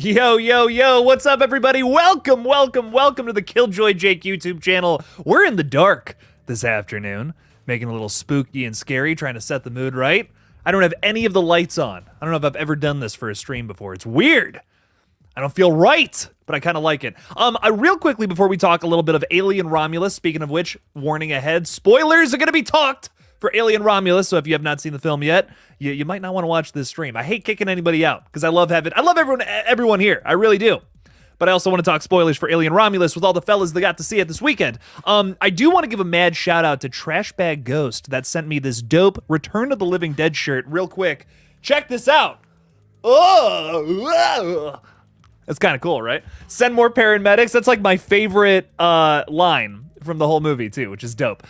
Yo, yo, yo, what's up, everybody? Welcome to the Killjoy Jake YouTube channel. We're in the dark this afternoon, making a little spooky and scary, trying to set the mood right. I don't have any of the lights on. I don't know if I've ever done this for a stream before. It's weird. I don't feel right, but I kind of like it. Real quickly, before we talk a little bit of Alien Romulus, speaking of which, warning ahead, spoilers are going to be talked for Alien Romulus, so if you have not seen the film yet, you might not want to watch this stream. I hate kicking anybody out, because I love everyone here. I really do. But I also want to talk spoilers for Alien Romulus with all the fellas that got to see it this weekend. I do want to give a mad shout out to TRASHBAG Ghost that sent me this dope Return of the Living Dead shirt real quick. Check this out. Oh, that's kind of cool, right? Send more paramedics. That's like my favorite line from the whole movie too, which is dope.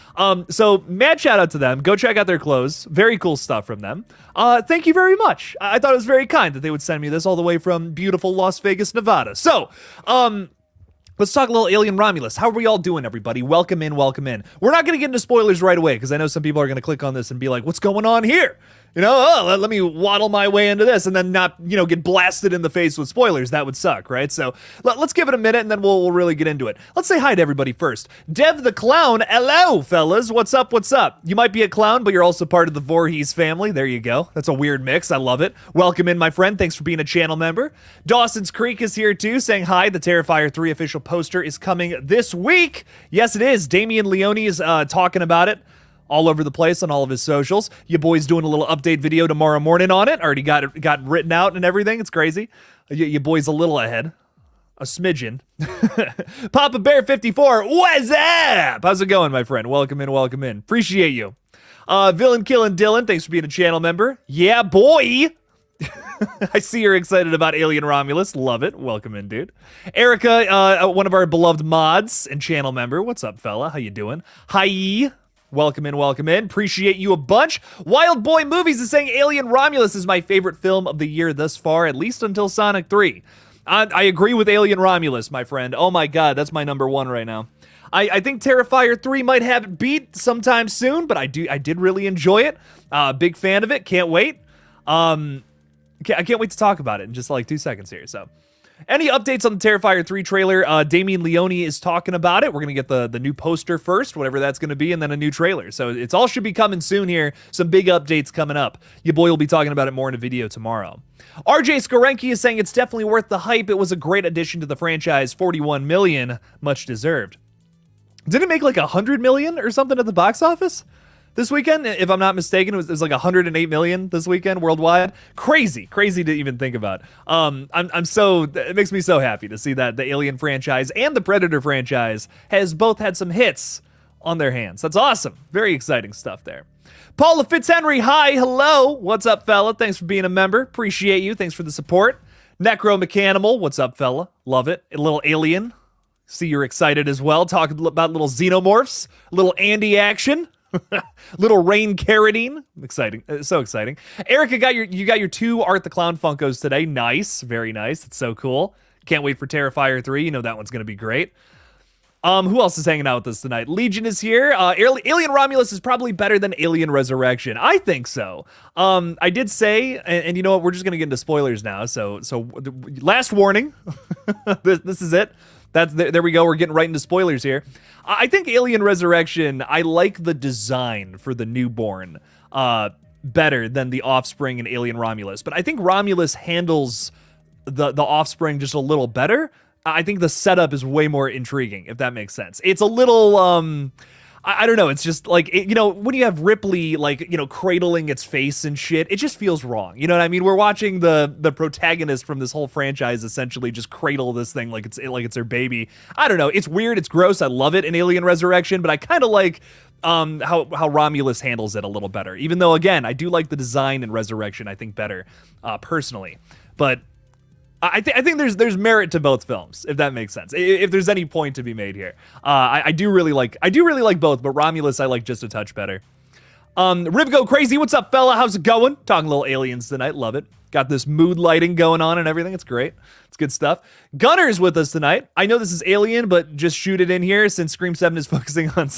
So mad shout out to them. Go check out their clothes. Very cool stuff from them. Thank you very much. I thought it was very kind that they would send me this all the way from beautiful Las Vegas, Nevada. So, let's talk a little Alien Romulus. How are we all doing, everybody? Welcome in, welcome in. We're not going to get into spoilers right away, because I know some people are going to click on this and be like, what's going on here? You know, let me waddle my way into this and then not, get blasted in the face with spoilers. That would suck, right? So let's give it a minute and then we'll really get into it. Let's say hi to everybody first. Dev the Clown, hello, fellas. What's up, what's up? You might be a clown, but you're also part of the Voorhees family. There you go. That's a weird mix. I love it. Welcome in, my friend. Thanks for being a channel member. Dawson's Creek is here too, saying hi. The Terrifier 3 official poster is coming this week. Yes, it is. Damian Leone is talking about it all over the place on all of his socials. Your boy's doing a little update video tomorrow morning on it. Already got written out and everything. It's crazy. Your boy's a little ahead. A smidgen. Papa Bear 54, what's up? How's it going, my friend? Welcome in, welcome in. Appreciate you. Villain Killing Dylan, thanks for being a channel member. Yeah, boy. I see you're excited about Alien Romulus. Love it. Welcome in, dude. Erica, one of our beloved mods and channel member. What's up, fella? How you doing? Hi. Welcome in, welcome in. Appreciate you a bunch. Wild Boy Movies is saying Alien Romulus is my favorite film of the year thus far, at least until Sonic 3. I agree with Alien Romulus, my friend. Oh my god, that's my number one right now. I think Terrifier 3 might have it beat sometime soon, but I did really enjoy it. Big fan of it. Can't wait. I can't wait to talk about it in just like 2 seconds here, so. Any updates on the Terrifier 3 trailer? Damian Leone is talking about it. We're going to get the new poster first, whatever that's going to be, and then a new trailer. So it's all should be coming soon here. Some big updates coming up. Your boy will be talking about it more in a video tomorrow. RJ Skorenki is saying it's definitely worth the hype. It was a great addition to the franchise. 41 million, much deserved. Did it make like 100 million or something at the box office this weekend? If I'm not mistaken, it was like 108 million this weekend worldwide. Crazy to even think about. It makes me so happy to see that the Alien franchise and the Predator franchise has both had some hits on their hands. That's awesome. Very exciting stuff there. Paula Fitzhenry, hi, hello. What's up, fella? Thanks for being a member. Appreciate you. Thanks for the support. Necro Mechanimal, what's up, fella? Love it. A little Alien. See you're excited as well. Talking about little xenomorphs, a little Andy action. Little rain carotene. Exciting. So exciting. Erica, you got your 2 Art the Clown Funkos today. Nice. Very nice. It's so cool. Can't wait for Terrifier 3. You know that one's going to be great. Who else is hanging out with us tonight? Legion is here. Alien Romulus is probably better than Alien Resurrection. I think so. I did say, and you know what? We're just going to get into spoilers now. So last warning. This is it. There we go. We're getting right into spoilers here. I think Alien Resurrection, I like the design for the newborn better than the offspring in Alien Romulus. But I think Romulus handles the offspring just a little better. I think the setup is way more intriguing, if that makes sense. It's a little, I don't know. It's just like, when you have Ripley, like, cradling its face and shit, it just feels wrong. You know what I mean? We're watching the protagonist from this whole franchise essentially just cradle this thing like it's their baby. I don't know. It's weird. It's gross. I love it in Alien Resurrection, but I kind of like how Romulus handles it a little better. Even though, again, I do like the design in Resurrection, I think, better, personally. But I think there's merit to both films, if that makes sense. If there's any point to be made here, I do really like both, but Romulus I like just a touch better. Rivgo Crazy, what's up, fella? How's it going? Talking a little aliens tonight, love it. Got this mood lighting going on and everything. It's great. It's good stuff. Gunner's with us tonight. I know this is Alien, but just shoot it in here since Scream 7 is focusing on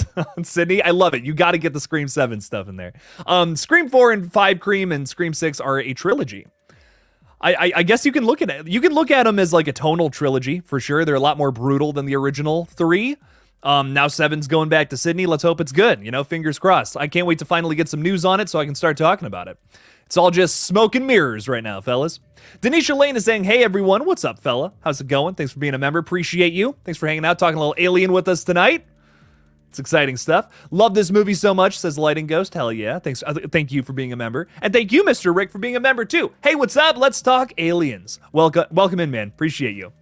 Sydney. I love it. You got to get the Scream 7 stuff in there. Scream 4 and 5 Cream and Scream 6 are a trilogy. I guess you can look at it. You can look at them as like a tonal trilogy for sure. They're a lot more brutal than the original 3. Now 7's going back to Sydney. Let's hope it's good. You know, fingers crossed. I can't wait to finally get some news on it so I can start talking about it. It's all just smoke and mirrors right now, fellas. Denisha Lane is saying, hey everyone, what's up, fella? How's it going? Thanks for being a member. Appreciate you. Thanks for hanging out, talking a little Alien with us tonight. It's exciting stuff. Love this movie so much, says Lighting Ghost. Hell yeah. Thanks. Thank you for being a member. And thank you, Mr. Rick, for being a member too. Hey, what's up? Let's talk aliens. Welcome in, man. Appreciate you.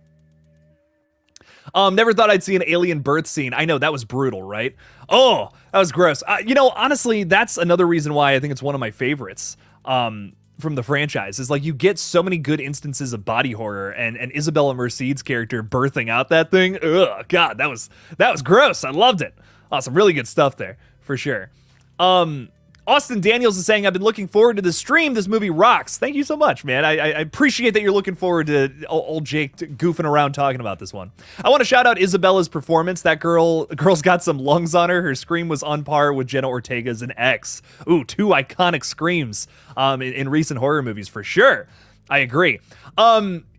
Never thought I'd see an alien birth scene. I know, that was brutal, right? Oh, that was gross. You know, honestly, that's another reason why I think it's one of my favorites from the franchise. Is like you get so many good instances of body horror, and Isabella Merced's character birthing out that thing. Ugh, God, that was gross. I loved it. Oh, some really good stuff there, for sure. Austin Daniels is saying, I've been looking forward to the stream. This movie rocks. Thank you so much, man. I appreciate that you're looking forward to old Jake goofing around talking about this one. I want to shout out Isabella's performance. That girl's got some lungs on her. Her scream was on par with Jenna Ortega's in X. Ooh, 2 iconic screams in recent horror movies, for sure. I agree.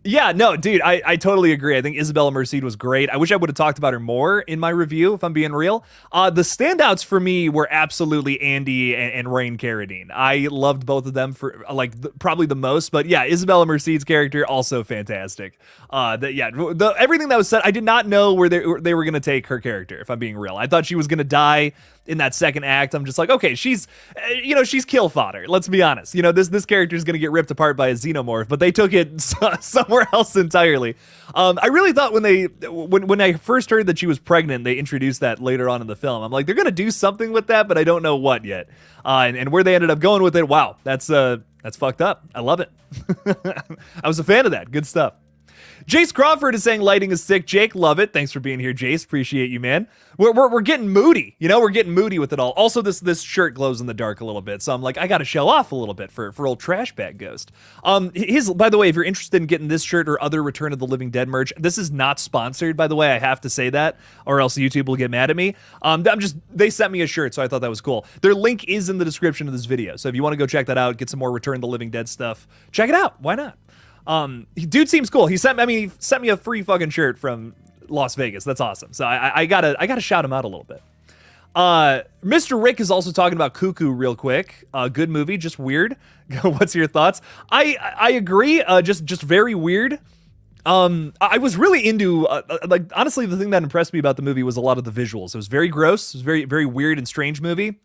Yeah, no, dude, I totally agree. I think Isabella Merced was great. I wish I would have talked about her more in my review, if I'm being real. The standouts for me were absolutely Andy and Rain Carradine. I loved both of them for probably the most, but yeah, Isabella Merced's character also fantastic. Everything that was said, I did not know where they were going to take her character, if I'm being real. I thought she was going to die in that second act. I'm just like, okay, she's kill fodder. Let's be honest. You know, this character is going to get ripped apart by a xenomorph, but they took it somewhere else entirely. I really thought when I first heard that she was pregnant, they introduced that later on in the film. I'm like, they're going to do something with that, but I don't know what yet. And where they ended up going with it, wow, that's fucked up. I love it. I was a fan of that. Good stuff. Jace Crawford is saying lighting is sick. Jake, love it. Thanks for being here, Jace. Appreciate you, man. We're getting moody. You know, we're getting moody with it all. Also, this shirt glows in the dark a little bit, so I'm like, I got to show off a little bit for old Trash Bag Ghost. By the way, if you're interested in getting this shirt or other Return of the Living Dead merch, this is not sponsored, by the way. I have to say that, or else YouTube will get mad at me. They sent me a shirt, so I thought that was cool. Their link is in the description of this video, so if you want to go check that out, get some more Return of the Living Dead stuff, check it out. Why not? Dude seems cool. He sent me a free fucking shirt from Las Vegas. That's awesome. So I gotta shout him out a little bit. Mr. Rick is also talking about Cuckoo real quick. Good movie, just weird. What's your thoughts? I agree. Just very weird. I was really into honestly, the thing that impressed me about the movie was a lot of the visuals. It was very gross. It was very, very weird and strange movie.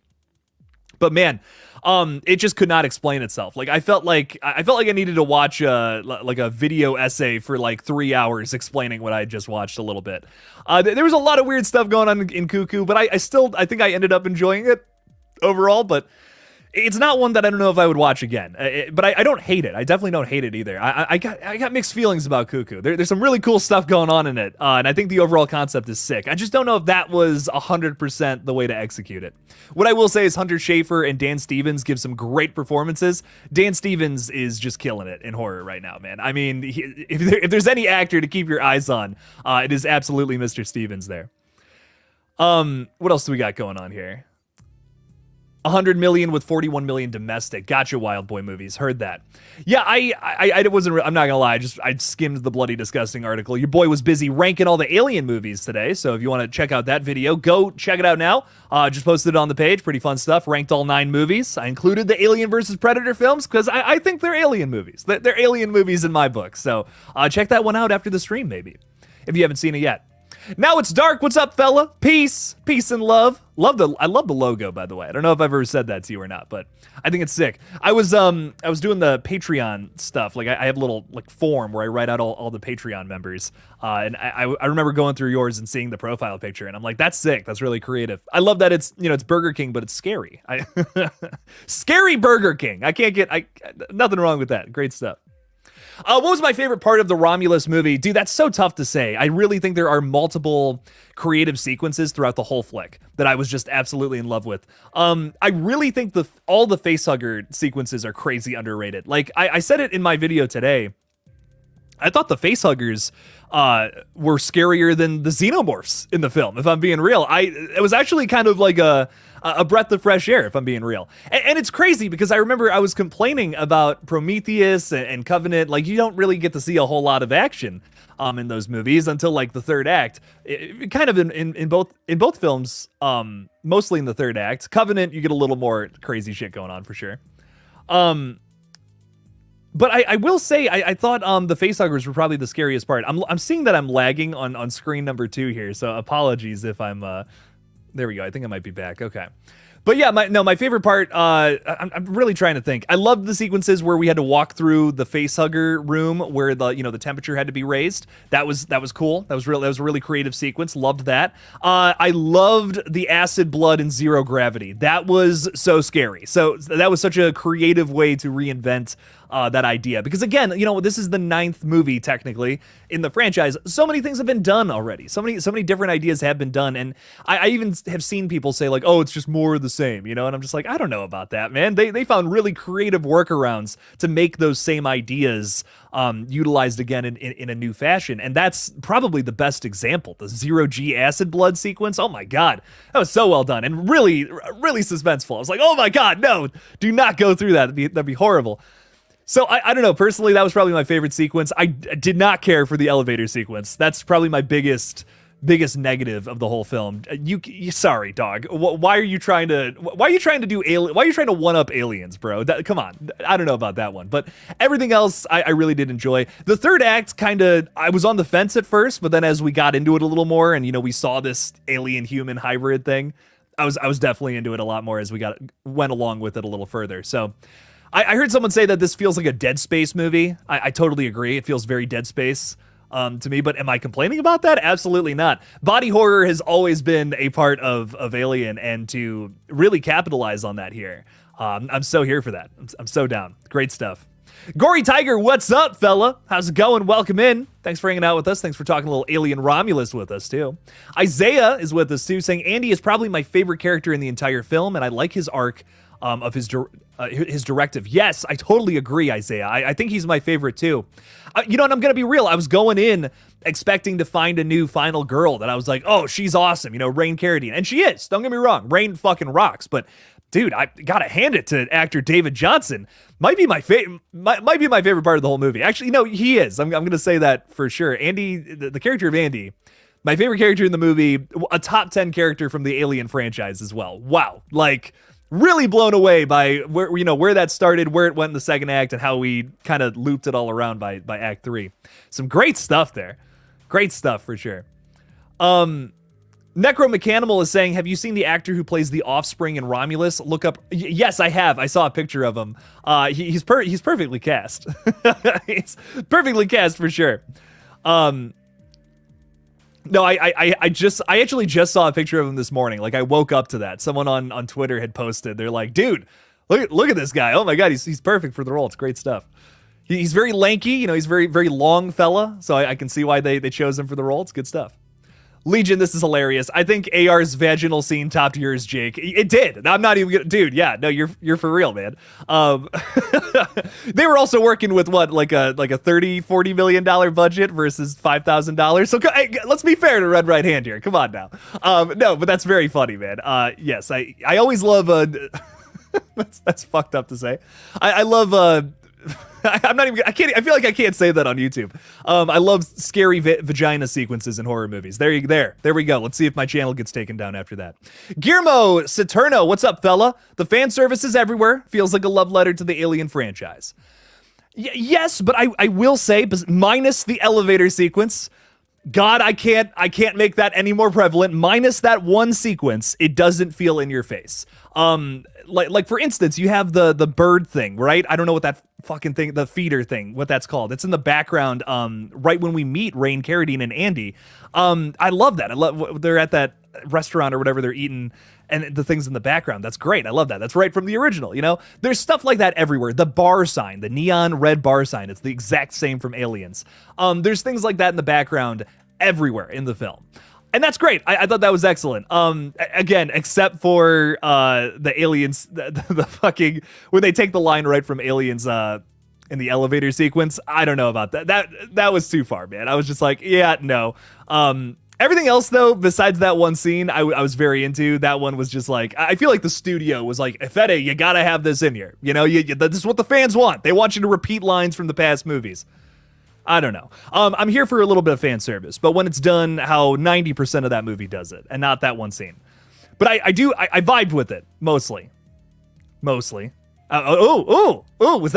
But man, it just could not explain itself. Like I felt like I needed to watch a video essay for like 3 hours explaining what I just watched a little bit. There was a lot of weird stuff going on in Cuckoo, but I think I ended up enjoying it overall. But it's not one that I don't know if I would watch again. But I don't hate it. I definitely don't hate it either. I got mixed feelings about Cuckoo. There's some really cool stuff going on in it, and I think the overall concept is sick. I just don't know if that was 100% the way to execute it. What I will say is Hunter Schafer and Dan Stevens give some great performances. Dan Stevens is just killing it in horror right now, man. I mean, if there's any actor to keep your eyes on, it is absolutely Mr. Stevens there. What else do we got going on here? 100 million with 41 million domestic. Gotcha, Wild Boy Movies. Heard that. Yeah, I wasn't. I'm not gonna lie. I skimmed the bloody disgusting article. Your boy was busy ranking all the Alien movies today. So if you want to check out that video, go check it out now. Just posted it on the page. Pretty fun stuff. Ranked all 9 movies. I included the Alien versus Predator films because I think they're Alien movies. They're Alien movies in my book. So check that one out after the stream, maybe, if you haven't seen it yet. Now it's dark. What's up, fella? Peace and love. I love the logo, by the way. I don't know if I've ever said that to you or not, but I think it's sick. I was doing the Patreon stuff. Like I have a little form where I write out all the Patreon members, and I remember going through yours and seeing the profile picture, and I'm like, that's sick. That's really creative. I love that it's Burger King, but it's scary. Scary Burger King. Nothing wrong with that. Great stuff. What was my favorite part of the Romulus movie? Dude, that's so tough to say. I really think there are multiple creative sequences throughout the whole flick that I was just absolutely in love with. I really think all the facehugger sequences are crazy underrated. Like I said it in my video today. I thought the facehuggers were scarier than the xenomorphs in the film, if I'm being real. It was actually kind of like a breath of fresh air, if I'm being real. And it's crazy because I remember I was complaining about Prometheus and Covenant. Like, you don't really get to see a whole lot of action in those movies until like the third act. Kind of in both films, mostly in the third act. Covenant, you get a little more crazy shit going on for sure. But I will say, I thought the facehuggers were probably the scariest part. I'm seeing that I'm lagging on screen number 2 here, so apologies if I'm... there we go. I think I might be back. Okay. But yeah, my favorite part, I'm really trying to think. I loved the sequences where we had to walk through the facehugger room where the temperature had to be raised. That was cool. That was a really creative sequence. Loved that. I loved the acid blood and zero gravity. That was so scary. So that was such a creative way to reinvent that idea, because again, this is the 9th movie technically in the franchise. So many things have been done already. So many different ideas have been done, and I even have seen people say like, "Oh, it's just more of the same," and I'm just like, I don't know about that, man. They found really creative workarounds to make those same ideas utilized again in a new fashion, and that's probably the best example. The 0G acid blood sequence. Oh my god, that was so well done and really suspenseful. I was like, oh my god, no, do not go through that. That'd be horrible. So I don't know, personally, that was probably my favorite sequence. I did not care for the elevator sequence. That's probably my biggest negative of the whole film. Sorry, dog. Why are you trying to one up aliens, bro? Come on. I don't know about that one, but everything else I really did enjoy. The third act I was on the fence at first, but then as we got into it a little more and we saw this alien human hybrid thing, I was definitely into it a lot more as we went along with it a little further. So I heard someone say that this feels like a Dead Space movie. I totally agree. It feels very Dead Space to me, but am I complaining about that? Absolutely not. Body horror has always been a part of Alien, and to really capitalize on that here, I'm so here for that. I'm so down. Great stuff. Gory Tiger, what's up, fella? How's it going? Welcome in. Thanks for hanging out with us. Thanks for talking a little Alien Romulus with us, too. Isaiah is with us, too, saying, Andy is probably my favorite character in the entire film, and I like his arc of his directive. Yes, I totally agree, Isaiah. I think he's my favorite, too. And I'm going to be real. I was going in expecting to find a new final girl that I was like, oh, she's awesome, Rain Carradine. And she is. Don't get me wrong. Rain fucking rocks. But dude, I gotta hand it to actor David Johnson. Might be my favorite part of the whole movie. Actually, no, he is. I'm gonna say that for sure. Andy, the character of Andy, my favorite character in the movie, a top 10 character from the Alien franchise as well. Wow, like really blown away by where that started, where it went in the second act, and how we kind of looped it all around by Act 3. Some great stuff there. Great stuff for sure. Necromechanimal is saying, have you seen the actor who plays the offspring in Romulus? Look up. Yes, I have. I saw a picture of him. He's perfectly cast. He's perfectly cast for sure. No, I actually just saw a picture of him this morning. Like, I woke up to that. Someone on Twitter had posted. They're like, dude, look at this guy. Oh my god, he's perfect for the role. It's great stuff. He's very lanky. He's very, very long fella. So I can see why they chose him for the role. It's good stuff. Legion, this is hilarious. I think AR's vaginal scene topped yours, Jake. It did. I'm not even gonna, dude. Yeah, no, you're for real, man. They were also working with what, like a $30-40 million budget versus $5,000. So hey, let's be fair to Red Right Hand here. Come on now. No, but that's very funny, man. Yes, I always love. That's fucked up to say. I love. I'm not even. I can't. I feel like I can't say that on YouTube. I love scary vagina sequences in horror movies. There we go. Let's see if my channel gets taken down after that. Guillermo Saturno, what's up, fella? The fan service is everywhere. Feels like a love letter to the Alien franchise. Yes, but I will say, minus the elevator sequence. God, I can't make that any more prevalent. Minus that one sequence, it doesn't feel in your face. Like for instance, you have the bird thing, right? I don't know what that fucking thing, the feeder thing, what that's called. It's in the background, right when we meet Rain Carradine and Andy. I love that. They're at that restaurant or whatever they're eating, and the things in the background. That's great. I love that. That's right from the original. There's stuff like that everywhere. The bar sign, the neon red bar sign, it's the exact same from Aliens. There's things like that in the background everywhere in the film. And that's great. I thought that was excellent. Again, except for the Aliens, the fucking, when they take the line right from Aliens, in the elevator sequence. I don't know about that. That was too far, man. I was just like, yeah, no. Everything else, though, besides that one scene, I was very into. That one was just like, I feel like the studio was like, Fede, you gotta have this in here. You know, this is what the fans want. They want you to repeat lines from the past movies. I don't know. I'm here for a little bit of fan service, but when it's done how 90% of that movie does it, and not that one scene. But I vibed with it, mostly. Was that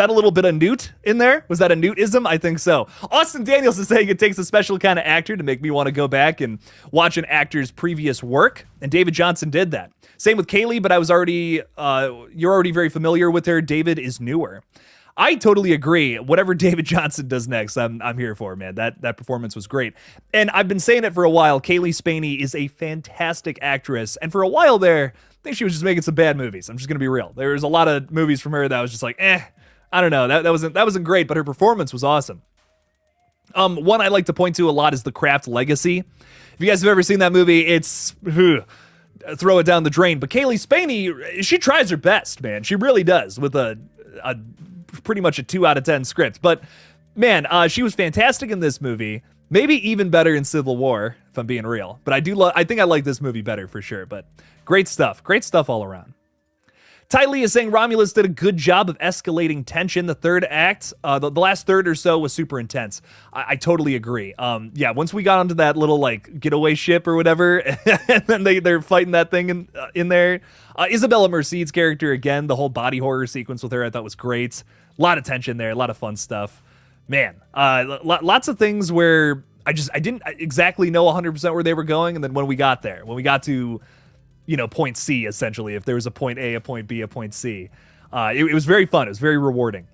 a little bit of Newt in there? Was that a Newtism? I think so. Austin Daniels is saying it takes a special kind of actor to make me want to go back and watch an actor's previous work, and David Johnson did that. Same with Kaylee, but you're already very familiar with her. David is newer. I totally agree. Whatever David Johnson does next, I'm here for, man. That performance was great. And I've been saying it for a while. Kaylee Spaney is a fantastic actress. And for a while there, I think she was just making some bad movies. I'm just going to be real. There was a lot of movies from her that was just like, I don't know. That wasn't great, but her performance was awesome. One I like to point to a lot is The Craft Legacy. If you guys have ever seen that movie, it's throw it down the drain. But Kaylee Spaney, she tries her best, man. She really does with a pretty much a 2 out of 10 script. But man, she was fantastic in this movie. Maybe even better in Civil War, if I'm being real. But I think I like this movie better for sure. But great stuff all around. Ty Lee is saying Romulus did a good job of escalating tension. The third act, the last third or so was super intense. I totally agree. Yeah, once we got onto that little like getaway ship or whatever, and then they're fighting that thing in there. Isabella Merced's character, again, the whole body horror sequence with her, I thought was great. A lot of tension there, a lot of fun stuff. Man, lots of things where I didn't exactly know 100% where they were going, and then when we got to point C, essentially, if there was a point A, a point B, a point C. It was very fun. It was very rewarding.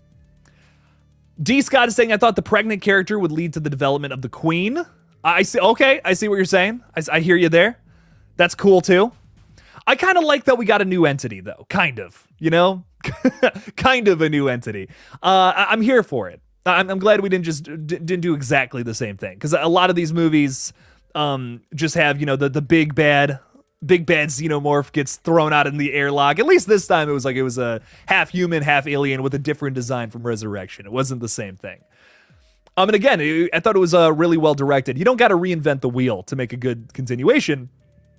D. Scott is saying, I thought the pregnant character would lead to the development of the queen. I see. Okay, I see what you're saying. I hear you there. That's cool, too. I kind of like that we got a new entity, though. Kind of, kind of a new entity. I'm here for it. I'm glad we didn't do exactly the same thing, because a lot of these movies just have, the big bad xenomorph gets thrown out in the airlock. At least this time it was a half human, half alien with a different design from Resurrection. It wasn't the same thing. And again, I thought it was really well directed. You don't got to reinvent the wheel to make a good continuation.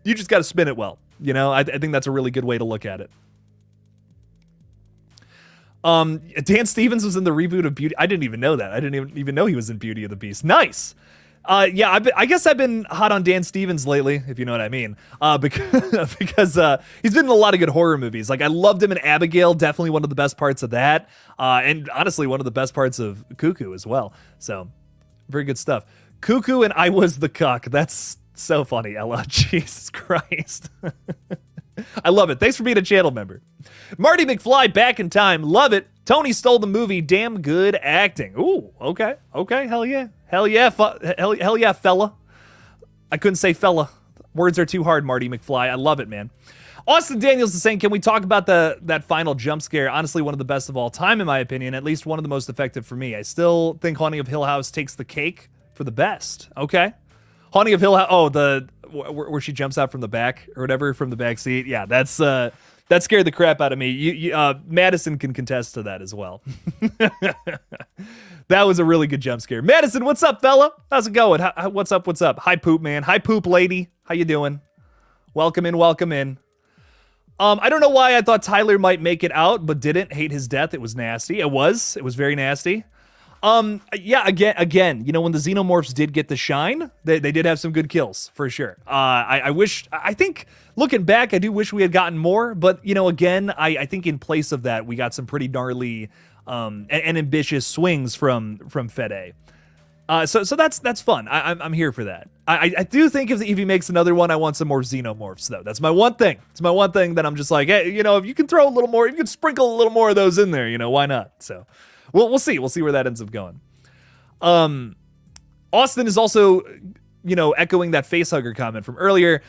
You just got to spin it well. I think that's a really good way to look at it. Dan Stevens was in the reboot of Beauty. I didn't even know that. I didn't even know he was in Beauty and the Beast. Nice. Yeah, I guess I've been hot on Dan Stevens lately, if you know what I mean, because he's been in a lot of good horror movies. Like, I loved him in Abigail, definitely one of the best parts of that, and honestly, one of the best parts of Cuckoo as well. So, very good stuff. Cuckoo and I Was the Cuck. That's so funny, Ella. Jesus Christ. I love it. Thanks for being a channel member. Marty McFly, Back in Time. Love it. Tony stole the movie. Damn good acting. Ooh, okay. Hell yeah. Hell yeah, fella. I couldn't say fella. Words are too hard, Marty McFly. I love it, man. Austin Daniels is saying, can we talk about that final jump scare? Honestly, one of the best of all time, in my opinion. At least one of the most effective for me. I still think Haunting of Hill House takes the cake for the best. Okay. Haunting of Hill House. Oh, where she jumps out from the back or whatever, from the back seat. Yeah, that scared the crap out of me. Madison can contest to that as well. That was a really good jump scare. Madison, what's up, fella? How's it going? What's up? Hi, poop man. Hi, poop lady. How you doing? Welcome in. I don't know why I thought Tyler might make it out, but didn't. Hate his death. It was nasty. It was very nasty. Yeah, again, when the xenomorphs did get the shine, they did have some good kills for sure. I think looking back, I do wish we had gotten more, but again, I think in place of that, we got some pretty gnarly, and ambitious swings from Fede. So that's fun. I'm here for that. I do think if he makes another one, I want some more xenomorphs though. That's my one thing. It's my one thing that I'm just like, hey, if you can throw a little more, if you can sprinkle a little more of those in there, why not? So. We'll see. We'll see where that ends up going. Austin is also, echoing that facehugger comment from earlier,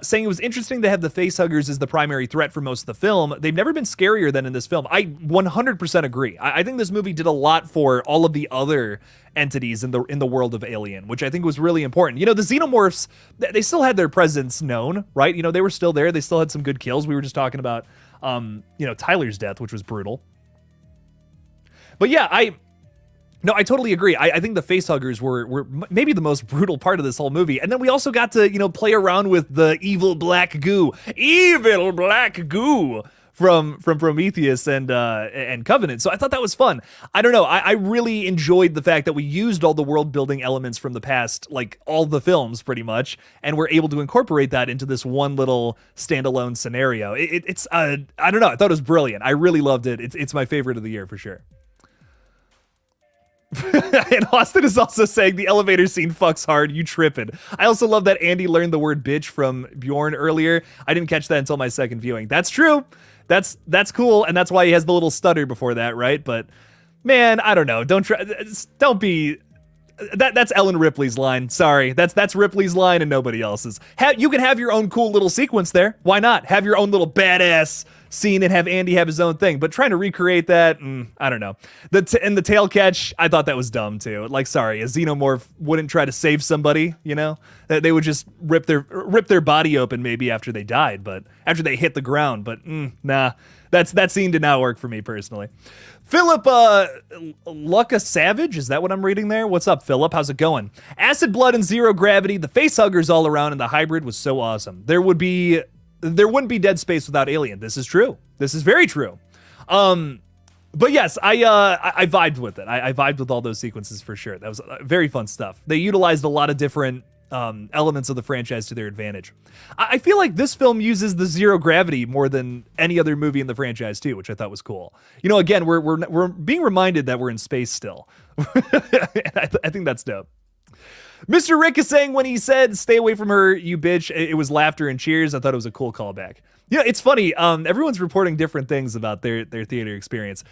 saying it was interesting to have the facehuggers as the primary threat for most of the film. They've never been scarier than in this film. I 100% agree. I think this movie did a lot for all of the other entities in the world of Alien, which I think was really important. The xenomorphs, they still had their presence known, right? They were still there. They still had some good kills. We were just talking about, Tyler's death, which was brutal. But yeah, No, I totally agree. I think the facehuggers were maybe the most brutal part of this whole movie. And then we also got to, play around with the evil black goo from Prometheus and Covenant. So I thought that was fun. I don't know. I really enjoyed the fact that we used all the world building elements from the past, like all the films pretty much, and we're able to incorporate that into this one little standalone scenario. It's I don't know. I thought it was brilliant. I really loved it. It's my favorite of the year for sure. And Austin is also saying the elevator scene fucks hard. You tripping. I also love that Andy learned the word bitch from Bjorn earlier. I didn't catch that until my second viewing. That's true. That's cool, and that's why he has the little stutter before that, right? But man, I don't know. Don't be. That's Ellen Ripley's line. Sorry, that's Ripley's line and nobody else's. You can have your own cool little sequence there. Why not? Have your own little badass scene and have Andy have his own thing. But trying to recreate that, I don't know. And the tail catch, I thought that was dumb too. Like, sorry, a xenomorph wouldn't try to save somebody. They would just rip their body open maybe after they died, but after they hit the ground. But nah, that scene did not work for me personally. Philip Lucca Savage, is that what I'm reading there? What's up, Philip? How's it going? Acid Blood and Zero Gravity, the facehuggers all around, and the hybrid was so awesome. There wouldn't be Dead Space without Alien. This is true. This is very true. But yes, I vibed with it. I vibed with all those sequences for sure. That was very fun stuff. They utilized a lot of different elements of the franchise to their advantage. I feel like this film uses the zero gravity more than any other movie in the franchise too, which I thought was cool. Again, we're being reminded that we're in space still. I think that's dope. Mr. Rick is saying when he said, "Stay away from her, you bitch," it was laughter and cheers. I thought it was a cool callback. It's funny. Everyone's reporting different things about their theater experience.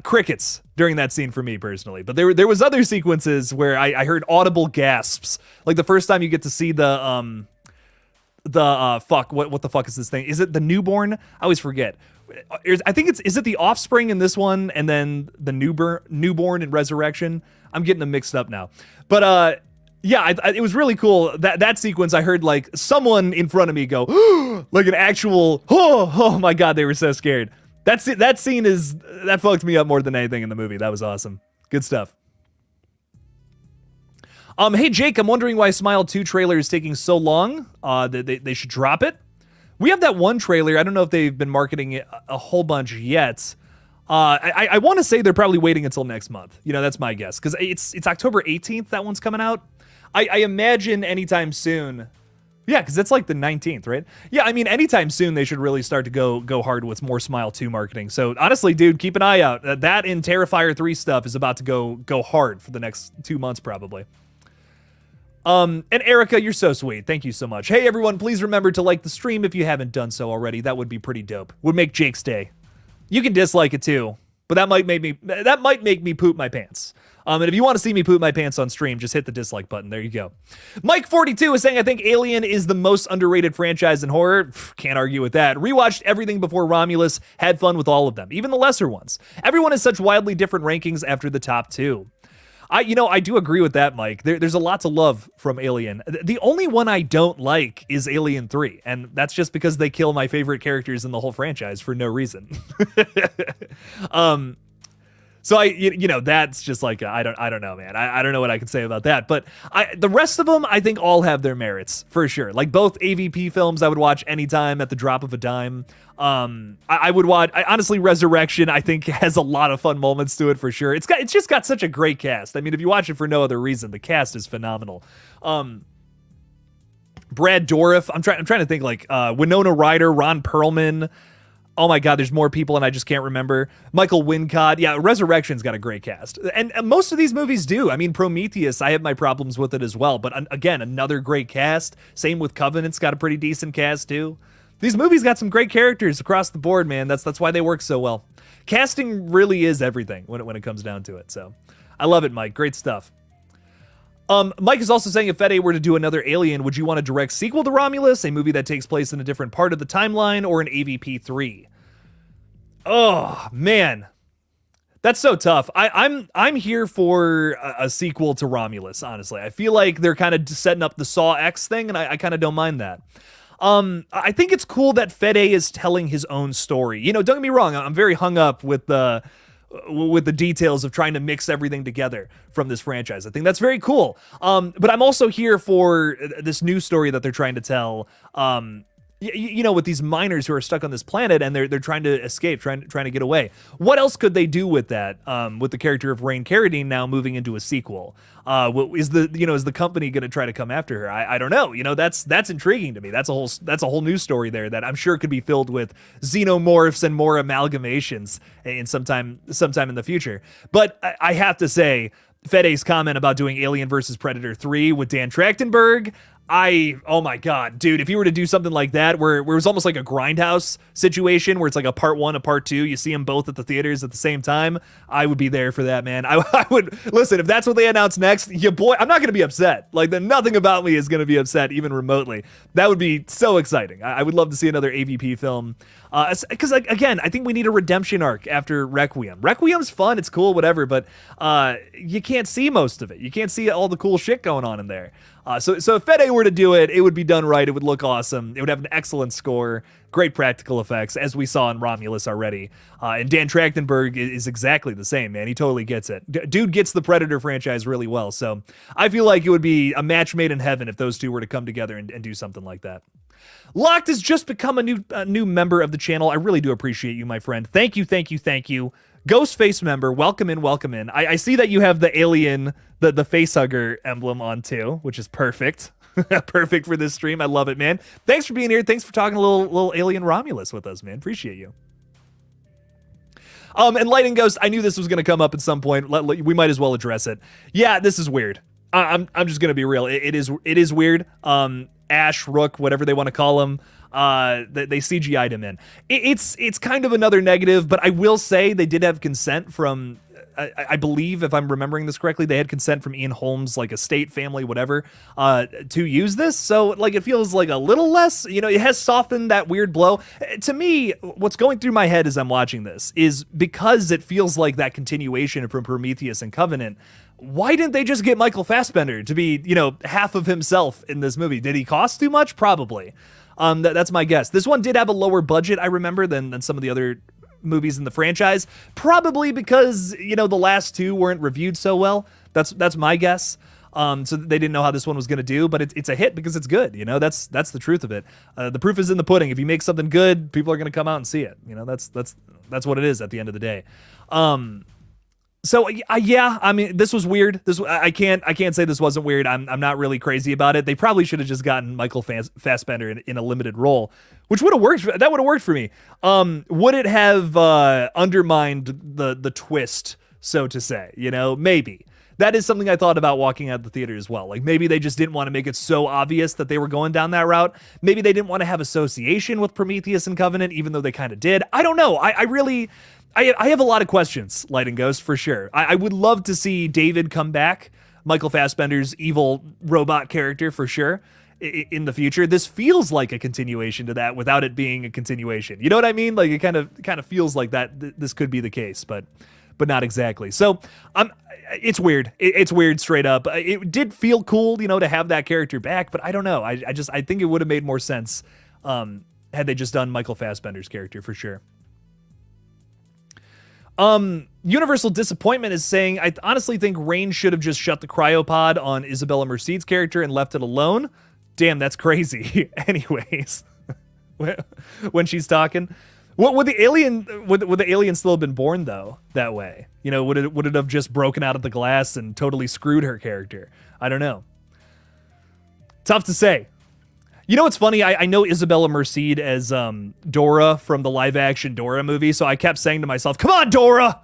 Crickets during that scene for me personally, but there was other sequences where I heard audible gasps. Like the first time you get to see the what the fuck is this thing? Is it the newborn? I always forget. I think is it the offspring in this one, and then the newborn in Resurrection? I'm getting them mixed up now, but yeah, it was really cool. That sequence, I heard like someone in front of me go, like an actual, oh my God, they were so scared. That scene that fucked me up more than anything in the movie. That was awesome. Good stuff. Hey Jake, I'm wondering why Smile 2 trailer is taking so long. They should drop it. We have that one trailer. I don't know if they've been marketing it a whole bunch yet. I want to say they're probably waiting until next month. That's my guess, because it's October 18th. That one's coming out. I imagine anytime soon. Yeah, because it's like the 19th, right? Yeah, I mean, anytime soon they should really start to go hard with more Smile 2 marketing. So honestly, dude, keep an eye out. That and Terrifier 3 stuff is about to go hard for the next 2 months probably. And Erica, you're so sweet. Thank you so much. Hey everyone, please remember to like the stream if you haven't done so already. That would be pretty dope. Would make Jake's day. You can dislike it too, but that might make me poop my pants. And if you want to see me poop my pants on stream, just hit the dislike button. There you go. Mike42 is saying, I think Alien is the most underrated franchise in horror. Can't argue with that. Rewatched everything before Romulus. Had fun with all of them, even the lesser ones. Everyone has such wildly different rankings after the top two. I do agree with that, Mike. There's a lot to love from Alien. The only one I don't like is Alien 3, and that's just because they kill my favorite characters in the whole franchise for no reason. So that's just like, I don't know, man. I don't know what I can say about that, but the rest of them, I think all have their merits for sure. Like both AVP films, I would watch anytime at the drop of a dime. I would watch, honestly, Resurrection, I think has a lot of fun moments to it for sure. It's just got such a great cast. I mean, if you watch it for no other reason, the cast is phenomenal. Brad Dourif, I'm trying to think, like, Winona Ryder, Ron Perlman. Oh my God, there's more people and I just can't remember. Michael Wincott. Yeah, Resurrection's got a great cast. And most of these movies do. I mean, Prometheus, I have my problems with it as well. But again, another great cast. Same with Covenant's got a pretty decent cast too. These movies got some great characters across the board, man. That's why they work so well. Casting really is everything when it comes down to it. So I love it, Mike. Great stuff. Mike is also saying, if Fede were to do another Alien, would you want a direct sequel to Romulus, a movie that takes place in a different part of the timeline, or an AVP 3? Oh man, that's so tough. I'm here for a sequel to Romulus. Honestly, I feel like they're kind of setting up the Saw X thing, and I kind of don't mind that. I think it's cool that Fede is telling his own story. Don't get me wrong. I'm very hung up with the with the details of trying to mix everything together from this franchise. I think that's very cool. But I'm also here for this new story that they're trying to tell. You know, with these miners who are stuck on this planet and they're trying to escape, trying to get away. What else could they do with that? With the character of Rain Carradine now moving into a sequel, is the company going to try to come after her? I don't know. You know, that's intriguing to me. That's a whole new story there that I'm sure could be filled with xenomorphs and more amalgamations in sometime in the future. But I have to say, Fede's comment about doing Alien vs. Predator 3 with Dan Trachtenberg, oh my God, dude, if you were to do something like that, where it was almost like a Grindhouse situation, where it's like a part 1, a part 2, you see them both at the theaters at the same time, I would be there for that, man. I would, listen, if that's what they announce next, boy, I'm not going to be upset. Like, nothing about me is going to be upset, even remotely. That would be so exciting. I would love to see another AVP film. Because, again, I think we need a redemption arc after Requiem. Requiem's fun, it's cool, whatever, but you can't see most of it. You can't see all the cool shit going on in there. So if Fede were to do it, it would be done right. It would look awesome. It would have an excellent score, great practical effects, as we saw in Romulus already. And Dan Trachtenberg is exactly the same, man. He totally gets it. Dude gets the Predator franchise really well. So I feel like it would be a match made in heaven if those two were to come together and do something like that. Locked has just become a new member of the channel. I really do appreciate you, my friend. Thank you. Ghostface member, welcome in. I see that you have the alien, the facehugger emblem on too, which is perfect. Perfect for this stream. I love it, man. Thanks for being here. Thanks for talking a little alien Romulus with us, man. Appreciate you. And Lighting Ghost, I knew this was going to come up at some point. We might as well address it. Yeah, this is weird. I'm just going to be real. It is weird. Ash, Rook, whatever they want to call him. They CGI'd him in. It's kind of another negative, but I will say they did have consent from, I believe, if I'm remembering this correctly, they had consent from Ian Holmes, like estate, family, whatever, to use this. So like it feels like a little less, it has softened that weird blow. To me, what's going through my head as I'm watching this is because it feels like that continuation from Prometheus and Covenant. Why didn't they just get Michael Fassbender to be, half of himself in this movie? Did he cost too much? Probably. That's my guess. This one did have a lower budget, I remember, than some of the other movies in the franchise. Probably because, the last two weren't reviewed so well. That's my guess. So they didn't know how this one was going to do, but it's a hit because it's good. That's the truth of it. The proof is in the pudding. If you make something good, people are going to come out and see it. That's what it is at the end of the day. So yeah, I mean, this was weird. I can't say this wasn't weird. I'm not really crazy about it. They probably should have just gotten Michael Fassbender in a limited role, which would have worked. That would have worked for me. Would it have undermined the twist, so to say? Maybe. That is something I thought about walking out of the theater as well. Like maybe they just didn't want to make it so obvious that they were going down that route. Maybe they didn't want to have association with Prometheus and Covenant, even though they kind of did. I don't know. I have a lot of questions, Lighting Ghost, for sure. I would love to see David come back, Michael Fassbender's evil robot character, for sure, in the future. This feels like a continuation to that without it being a continuation. You know what I mean? Like it kind of feels like that this could be the case, but not exactly. So it's weird. It's weird straight up. It did feel cool, to have that character back, but I don't know. I think it would have made more sense had they just done Michael Fassbender's character, for sure. Universal Disappointment is saying, I honestly think Rain should have just shut the cryopod on Isabella Merced's character and left it alone. Damn, that's crazy. Anyways, when she's talking, would the alien still have been born though that way? Would it have just broken out of the glass and totally screwed her character? I don't know. Tough to say. What's funny? I know Isabella Merced as Dora from the live-action Dora movie, so I kept saying to myself, come on, Dora!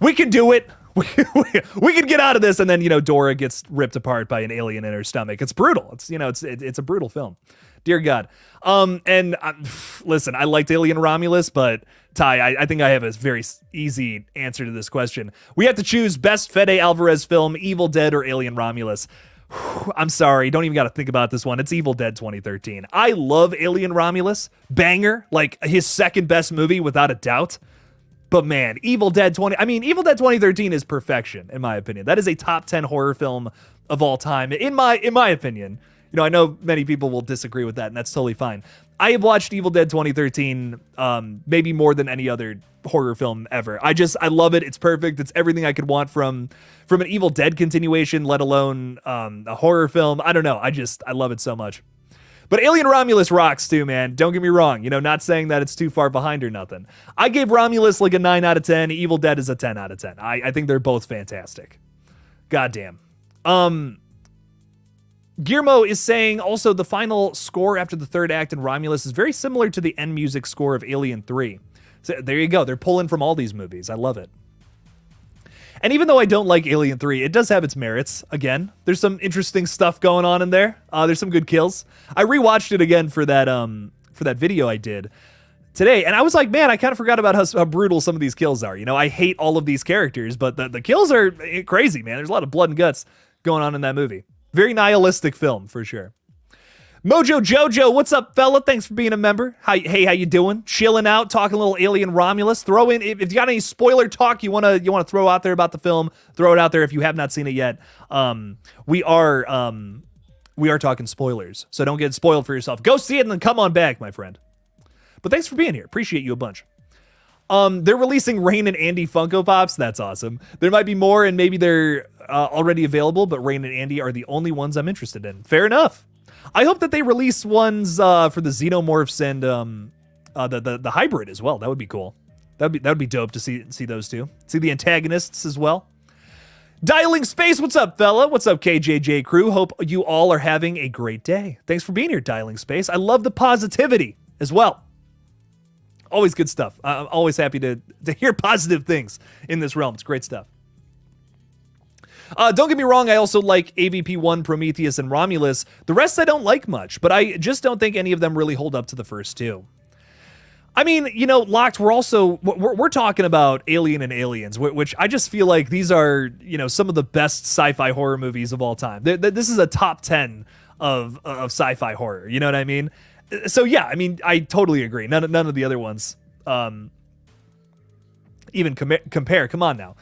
We can do it! We can get out of this! And then, Dora gets ripped apart by an alien in her stomach. It's brutal. It's a brutal film. Dear God. Listen, I liked Alien Romulus, but Ty, I think I have a very easy answer to this question. We have to choose best Fede Alvarez film, Evil Dead or Alien Romulus. I'm sorry, don't even got to think about this one. It's Evil Dead 2013. I love Alien Romulus. Banger, like his second best movie without a doubt. But man, Evil Dead 2013 is perfection, in my opinion. That is a top 10 horror film of all time, in my opinion. You know, I know many people will disagree with that, and that's totally fine. I have watched Evil Dead 2013 maybe more than any other horror film ever. I love it. It's perfect. It's everything I could want from an Evil Dead continuation, let alone a horror film. I don't know. I love it so much. But Alien Romulus rocks too, man. Don't get me wrong. You know, not saying that it's too far behind or nothing. I gave Romulus like a 9 out of 10. Evil Dead is a 10 out of 10. I think they're both fantastic. Goddamn. Guillermo is saying also the final score after the third act in Romulus is very similar to the end music score of Alien 3. So there you go. They're pulling from all these movies. I love it. And even though I don't like Alien 3, it does have its merits. Again, there's some interesting stuff going on in there. There's some good kills. I rewatched it again for that video I did today, and I was like, man, I kind of forgot about how brutal some of these kills are. You know, I hate all of these characters, but the kills are crazy, man. There's a lot of blood and guts going on in that movie. Very nihilistic film, for sure. Mojo Jojo, what's up, fella? Thanks for being a member. Hey, how you doing? Chilling out, talking a little Alien Romulus. Throw in, if you got any spoiler talk you wanna throw out there about the film, throw it out there if you have not seen it yet. We are talking spoilers, so don't get spoiled for yourself. Go see it and then come on back, my friend. But thanks for being here. Appreciate you a bunch. They're releasing Rain and Andy Funko Pops. That's awesome. There might be more, and maybe they're already available, but Rain and Andy are the only ones I'm interested in. Fair enough. I hope that they release ones for the Xenomorphs and the hybrid as well. That would be cool. That would be dope to see those two. See the antagonists as well. Dialing Space, what's up, fella? What's up, KJJ crew? Hope you all are having a great day. Thanks for being here, Dialing Space. I love the positivity as well. Always good stuff. I'm always happy to hear positive things in this realm. It's great stuff. Don't get me wrong, I also like AVP-1, Prometheus, and Romulus. The rest I don't like much, but I just don't think any of them really hold up to the first two. I mean, you know, Locked, we're talking about Alien and Aliens, which I just feel like these are, you know, some of the best sci-fi horror movies of all time. This is a top 10 of sci-fi horror, you know what I mean? So yeah, I mean, I totally agree. None of the other ones even compare. Come on now.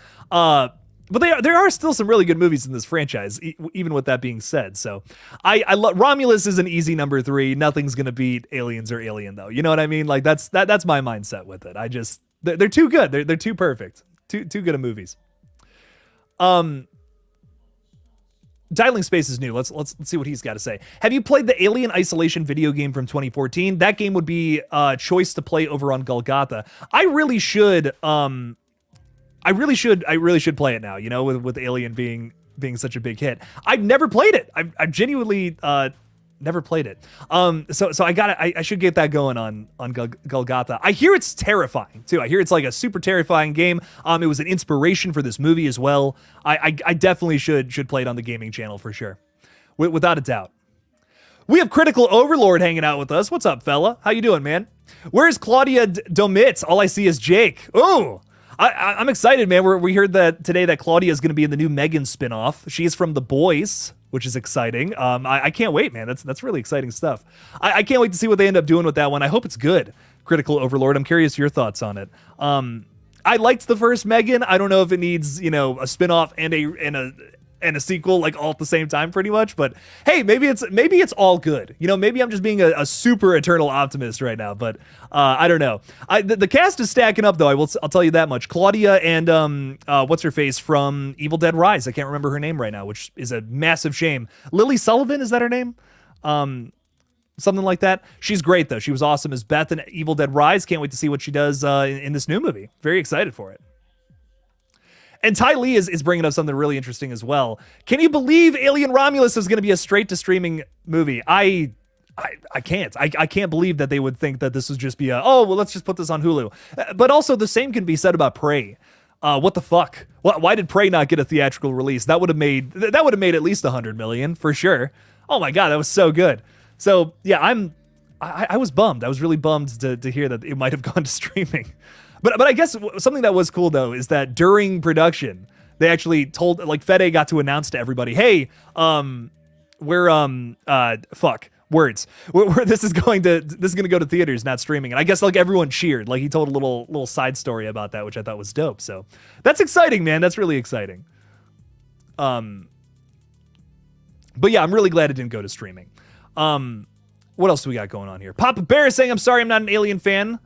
But there are still some really good movies in this franchise, even with that being said. So I love Romulus is an easy number 3. Nothing's gonna beat Aliens or Alien though. You know what I mean? Like that's my mindset with it. They're too good. They're too perfect. Too good of movies. Dialing Space is new. Let's see what he's got to say. Have you played the Alien Isolation video game from 2014? That game would be a choice to play over on GullGotha. I really should play it now, you know, with Alien being such a big hit. I've never played it. I've genuinely never played it. So I should get that going on GullGotha. I hear it's terrifying too. I hear it's like a super terrifying game. It was an inspiration for this movie as well. I definitely should play it on the gaming channel for sure. Without a doubt. We have Critical Overlord hanging out with us. What's up, fella? How you doing, man? Where's Claudia Domitz? All I see is Jake. Ooh. I'm excited, man. We heard that today that Claudia is going to be in the new Megan spinoff. She's from The Boys, which is exciting. I can't wait, man. That's really exciting stuff. I can't wait to see what they end up doing with that one. I hope it's good. Critical Overlord. I'm curious your thoughts on it. I liked the first Megan. I don't know if it needs, you know, a spinoff and a sequel like all at the same time pretty much, but hey, maybe it's all good. You know, maybe I'm just being a super eternal optimist right now, but I don't know. The cast is stacking up though. I'll tell you that much. Claudia and what's her face from Evil Dead Rise. I can't remember her name right now, which is a massive shame. Lily Sullivan, is that her name? Something like that. She's great though. She was awesome as Beth in Evil Dead Rise. Can't wait to see what she does in this new movie. Very excited for it. And Ty Lee is bringing up something really interesting as well. Can you believe Alien Romulus is going to be a straight-to-streaming movie? I can't. I can't believe that they would think that this would just be let's just put this on Hulu. But also, the same can be said about Prey. What the fuck? Why did Prey not get a theatrical release? That would have made at least $100 million for sure. Oh my god, that was so good. So yeah, I was bummed. I was really bummed to hear that it might have gone to streaming. But I guess something that was cool though is that during production they actually told, like, Fede got to announce to everybody, hey, this is going to go to theaters, not streaming. And I guess like everyone cheered. Like he told a little side story about that, which I thought was dope. So that's exciting, man. That's really exciting. But yeah, I'm really glad it didn't go to streaming. What else do we got going on here? Papa Bear saying, I'm sorry I'm not an Alien fan.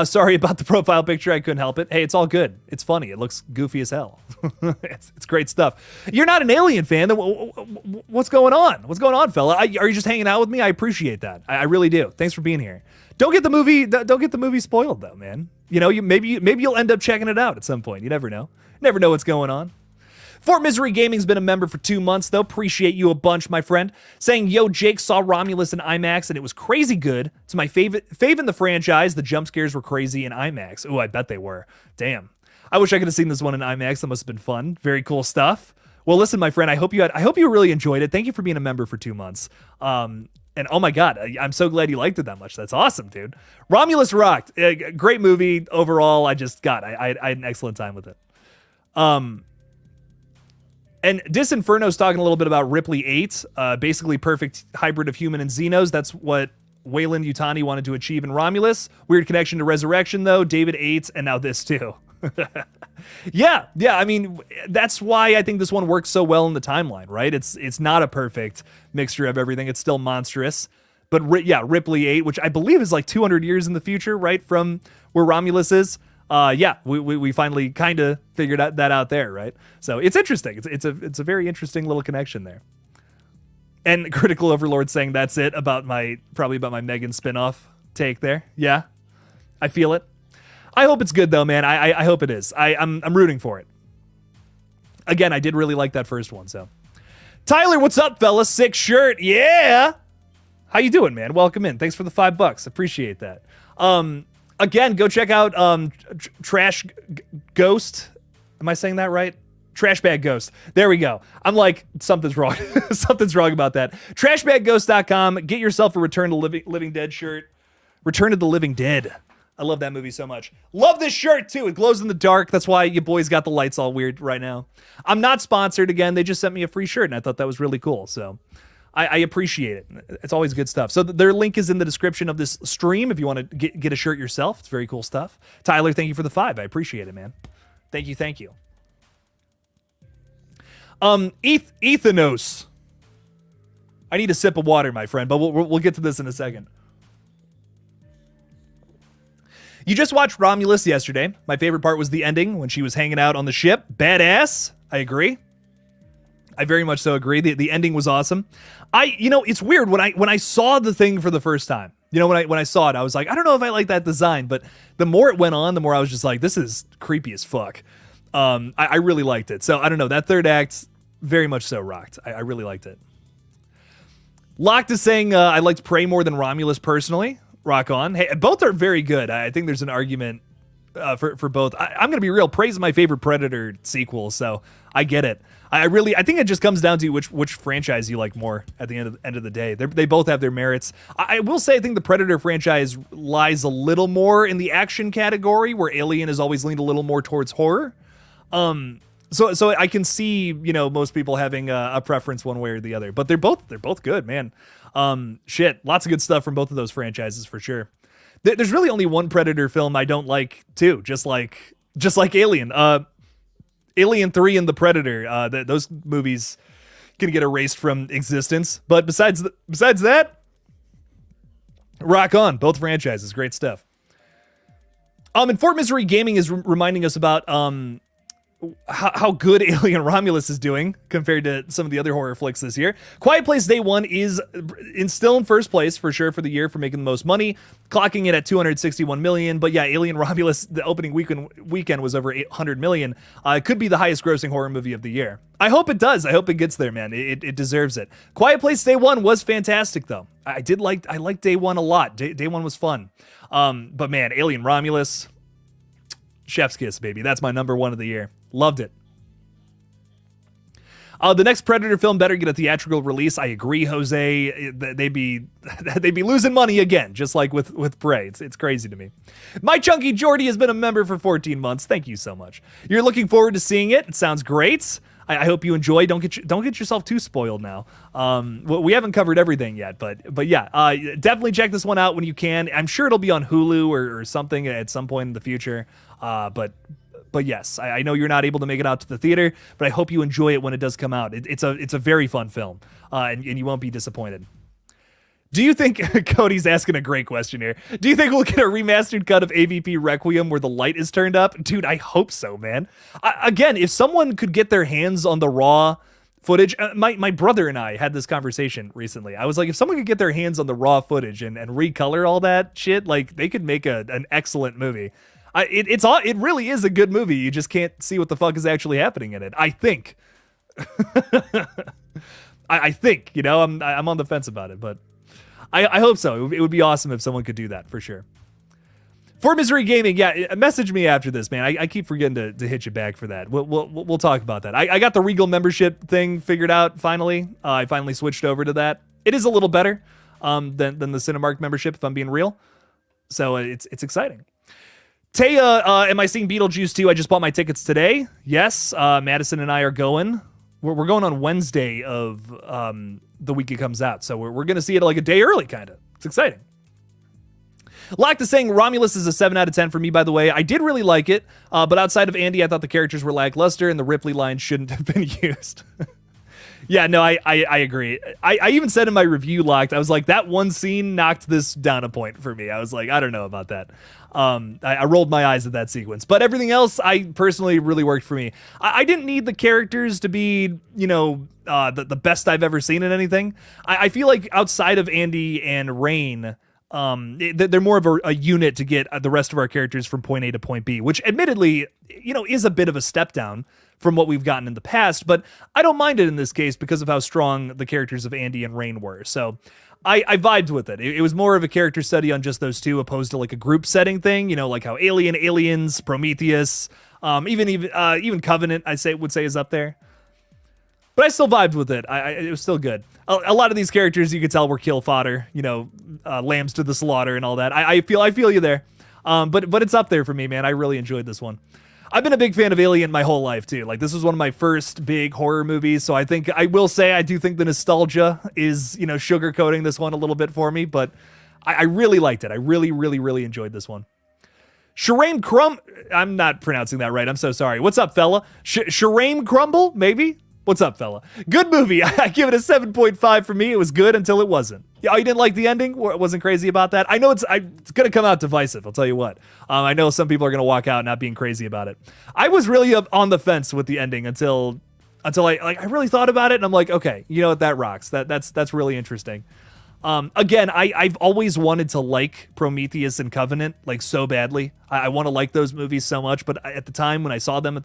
Sorry about the profile picture. I couldn't help it. Hey, it's all good. It's funny. It looks goofy as hell. It's great stuff. You're not an Alien fan. Then what's going on? What's going on, fella? Are you just hanging out with me? I appreciate that. I really do. Thanks for being here. Don't get the movie spoiled though, man. You know, maybe you'll end up checking it out at some point. You never know. Never know what's going on. Fort Misery Gaming's been a member for 2 months, though. Appreciate you a bunch, my friend. Saying, yo, Jake saw Romulus in IMAX, and it was crazy good. It's my fave in the franchise. The jump scares were crazy in IMAX. Ooh, I bet they were. Damn. I wish I could have seen this one in IMAX. That must have been fun. Very cool stuff. Well, listen, my friend, I hope you really enjoyed it. Thank you for being a member for 2 months. And oh my God, I'm so glad you liked it that much. That's awesome, dude. Romulus rocked. Great movie overall. I had an excellent time with it. And Disinferno's talking a little bit about Ripley 8, basically perfect hybrid of human and Xenos. That's what Wayland Yutani wanted to achieve in Romulus. Weird connection to Resurrection, though. David 8, and now this, too. Yeah, I mean, that's why I think this one works so well in the timeline, right? It's not a perfect mixture of everything. It's still monstrous. But Ripley 8, which I believe is like 200 years in the future, right, from where Romulus is. We finally kind of figured that out there, right? So it's interesting. It's a very interesting little connection there. And Critical Overlord saying that's it probably about my Megan spinoff take there. Yeah, I feel it. I hope it's good though, man. I hope it is. I'm rooting for it. Again, I did really like that first one. So, Tyler, what's up, fella? Sick shirt, yeah. How you doing, man? Welcome in. Thanks for the $5. Appreciate that. Again, go check out Trash Ghost. Am I saying that right? TRASHBAG Ghost. There we go. I'm like, something's wrong. Something's wrong about that. TRASHBAGGhost.com. Get yourself a Return to Living Dead shirt. Return to the Living Dead. I love that movie so much. Love this shirt, too. It glows in the dark. That's why you boys got the lights all weird right now. I'm not sponsored again. They just sent me a free shirt, and I thought that was really cool. So I appreciate it. It's always good stuff. So their link is in the description of this stream if you want to get a shirt yourself. It's very cool stuff. Tyler, thank you for the 5. I appreciate it, man. Thank you. Ethanos. I need a sip of water, my friend, but we'll get to this in a second. You just watched Romulus yesterday. My favorite part was the ending when she was hanging out on the ship. Badass. I agree. I very much so agree. The ending was awesome. It's weird when I saw the thing for the first time. When I saw it, I was like, I don't know if I like that design, but the more it went on, the more I was just like, this is creepy as fuck. I really liked it. So I don't know, that third act very much so rocked. I really liked it. Locked is saying I liked Prey more than Romulus personally. Rock on. Hey, both are very good. I think there's an argument for both. I'm gonna be real. Prey's my favorite Predator sequel, so I get it. I think it just comes down to which franchise you like more at the end of the day. They both have their merits. I will say I think the Predator franchise lies a little more in the action category, where Alien has always leaned a little more towards horror. So I can see most people having a preference one way or the other, but they're both good, man. Lots of good stuff from both of those franchises for sure. There's really only one Predator film I don't like too, just like Alien. Alien 3 and The Predator, those movies can get erased from existence. But besides that, rock on. Both franchises, great stuff. And Fort Misery Gaming is reminding us about how good Alien Romulus is doing compared to some of the other horror flicks this year. Quiet Place Day 1 is still in first place for sure for the year for making the most money, clocking it at $261 million. But yeah, Alien Romulus, the opening weekend was over $800 million. It could be the highest grossing horror movie of the year. I hope it does. I hope it gets there, man. It deserves it. Quiet Place Day 1 was fantastic, though. I liked Day 1 a lot. Day 1 was fun. But man, Alien Romulus, chef's kiss, baby. That's my number 1 of the year. Loved it. The next Predator film better get a theatrical release. I agree, Jose. They'd be losing money again, just like with Prey. It's crazy to me. My Chunky Jordy has been a member for 14 months. Thank you so much. You're looking forward to seeing it. It sounds great. I hope you enjoy. Don't get yourself too spoiled now. We haven't covered everything yet, but yeah, definitely check this one out when you can. I'm sure it'll be on Hulu or something at some point in the future. But yes, I know you're not able to make it out to the theater, but I hope you enjoy it when it does come out. It's a very fun film, and you won't be disappointed. Do you think Cody's asking a great question here? Do you think we'll get a remastered cut of AVP Requiem where the light is turned up? Dude, I hope so, man. Again, if someone could get their hands on the raw footage, my brother and I had this conversation recently. I was like, if someone could get their hands on the raw footage and recolor all that shit, like they could make an excellent movie. It really is a good movie. You just can't see what the fuck is actually happening in it. I think. I think, you know, I'm on the fence about it, but I hope so. It would be awesome if someone could do that, for sure. For Misery Gaming, yeah, message me after this, man. I keep forgetting to hit you back for that. We'll talk about that. I got the Regal membership thing figured out finally. I finally switched over to that. It is a little better than the Cinemark membership, if I'm being real. So it's exciting. Taya, am I seeing Beetlejuice 2? I just bought my tickets today. Yes, Madison and I are going. We're going on Wednesday of the week it comes out. So we're going to see it like a day early, kind of. It's exciting. Locked is saying Romulus is a 7 out of 10 for me, by the way. I did really like it, but outside of Andy, I thought the characters were lackluster and the Ripley line shouldn't have been used. Yeah, no, I agree. I even said in my review, Locked, I was like, that one scene knocked this down a point for me. I was like, I don't know about that. I rolled my eyes at that sequence. But everything else, I personally really worked for me. I didn't need the characters to be, you know, the best I've ever seen in anything. I feel like outside of Andy and Rain, they're more of a unit to get the rest of our characters from point A to point B, which admittedly, you know, is a bit of a step down from what we've gotten in the past, but I don't mind it in this case because of how strong the characters of Andy and Rain were. So I vibed with it. It was more of a character study on just those two opposed to like a group setting thing, you know, like how Aliens, Prometheus, even Covenant, would say is up there. But I still vibed with it. It was still good. A lot of these characters you could tell were kill fodder, you know, lambs to the slaughter and all that. I feel you there. But it's up there for me, man. I really enjoyed this one. I've been a big fan of Alien my whole life too. Like this was one of my first big horror movies, so I do think the nostalgia is, you know, sugarcoating this one a little bit for me, but I really liked it. I really enjoyed this one. Shirame I'm not pronouncing that right. I'm so sorry. What's up, fella? Shirame Crumble, maybe? What's up, fella? Good movie. I give it a 7.5 for me. It was good until it wasn't. Oh, you didn't like the ending? Wasn't crazy about that? I know it's going to come out divisive, I'll tell you what. I know some people are going to walk out not being crazy about it. I was really up on the fence with the ending until I really thought about it, and I'm like, okay, you know what, that rocks. That's really interesting. Again, I've always wanted to like Prometheus and Covenant like so badly. I want to like those movies so much, but at the time when I saw them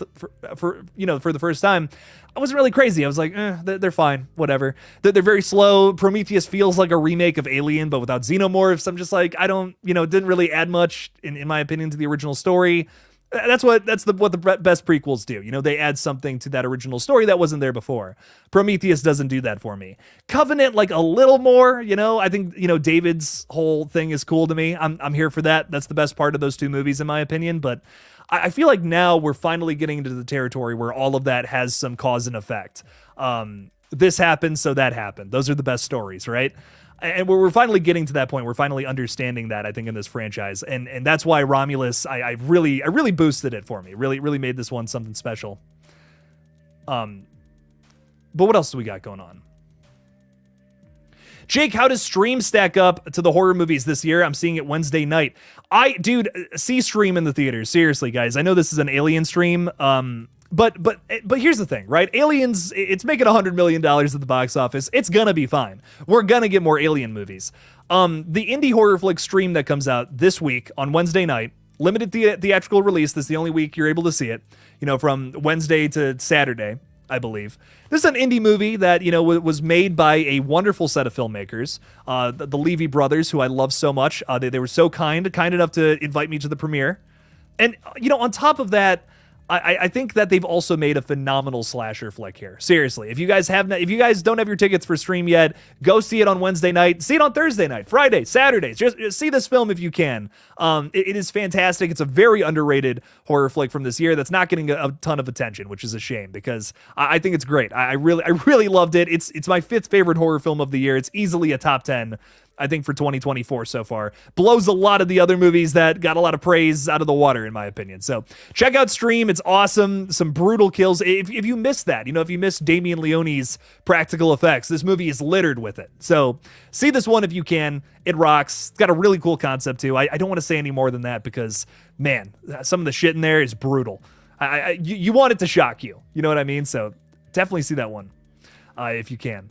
for the first time, I wasn't really crazy. I was like, they're fine, whatever. They're very slow. Prometheus feels like a remake of Alien, but without xenomorphs. I'm just like, it didn't really add much in my opinion to the original story. That's what the best prequels do. You know, they add something to that original story that wasn't there before. Prometheus doesn't do that for me. Covenant, like a little more, you know, I think, you know, David's whole thing is cool to me. I'm here for that. That's the best part of those two movies, in my opinion. But I feel like now we're finally getting into the territory where all of that has some cause and effect. This happened, so that happened. Those are the best stories, right? And we're finally getting to that point. We're finally understanding that, I think, in this franchise. And that's why Romulus, I really boosted it for me. Really made this one something special. But what else do we got going on? Jake, how does Stream stack up to the horror movies this year? I'm seeing it Wednesday night. Dude, see Stream in the theaters. Seriously, guys. I know this is an Alien stream. But here's the thing, right? Aliens, it's making $100 million at the box office. It's gonna be fine. We're gonna get more Alien movies. The indie horror flick stream that comes out this week on Wednesday night, limited theatrical release. This is the only week you're able to see it. You know, from Wednesday to Saturday, I believe. This is an indie movie that, you know, was made by a wonderful set of filmmakers, the Levy brothers, who I love so much. They were so kind enough to invite me to the premiere. And, you know, on top of that, I think that they've also made a phenomenal slasher flick here. Seriously, if you guys don't have your tickets for Stream yet, go see it on Wednesday night. See it on Thursday night, Friday, Saturday. Just see this film if you can. It is fantastic. It's a very underrated horror flick from this year that's not getting a ton of attention, which is a shame because I think it's great. I really loved it. It's my 5th favorite horror film of the year. It's easily a top 10 I think, for 2024 so far. Blows a lot of the other movies that got a lot of praise out of the water, in my opinion. So check out Stream. It's awesome. Some brutal kills. If you missed that, if you missed Damien Leone's practical effects, this movie is littered with it. So see this one if you can. It rocks. It's got a really cool concept, too. I don't want to say any more than that because, man, some of the shit in there is brutal. You want it to shock you. You know what I mean? So definitely see that one if you can.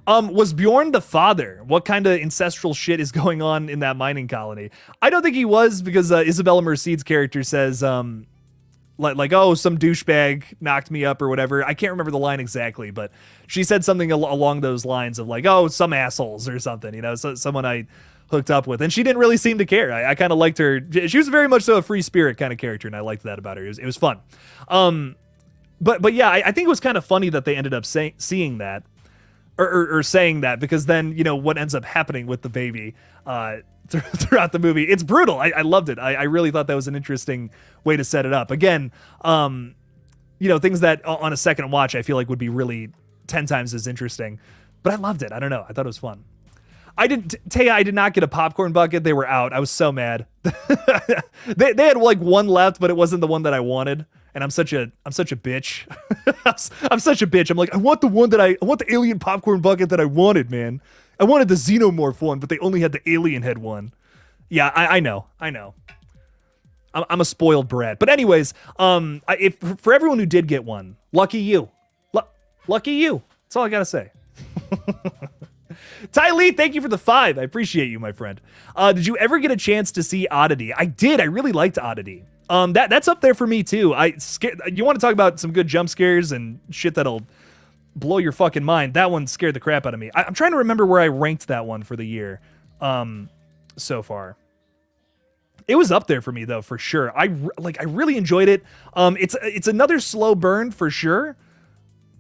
Was Bjorn the father? What kind of ancestral shit is going on in that mining colony? I don't think he was, because Isabella Merced's character says, like, oh, some douchebag knocked me up or whatever. I can't remember the line exactly, but she said something along those lines of like, oh, some assholes or something, someone I hooked up with. And she didn't really seem to care. I kind of liked her. She was very much so a free spirit kind of character, and I liked that about her. It was fun. But yeah, I think it was kind of funny that they ended up seeing that. Or saying that, because then, what ends up happening with the baby throughout the movie. It's brutal. I loved it. I really thought that was an interesting way to set it up. Again, things that on a second watch I feel like would be really 10 times as interesting. But I loved it. I don't know. I thought it was fun. Taya, I did not get a popcorn bucket. They were out. I was so mad. they had like one left, but it wasn't the one that I wanted. And I'm such a bitch. I'm such a bitch. I'm like, I want the alien popcorn bucket that I wanted, man. I wanted the xenomorph one, but they only had the alien head one. Yeah, I know. I'm a spoiled brat. But anyways, if for everyone who did get one, lucky you. Lucky you. That's all I gotta say. Ty Lee, thank you for the 5. I appreciate you, my friend. Did you ever get a chance to see Oddity? I did. I really liked Oddity. That's up there for me too. You want to talk about some good jump scares and shit that'll blow your fucking mind. That one scared the crap out of me. I'm trying to remember where I ranked that one for the year. So far, it was up there for me though, for sure. I really enjoyed it. It's another slow burn for sure.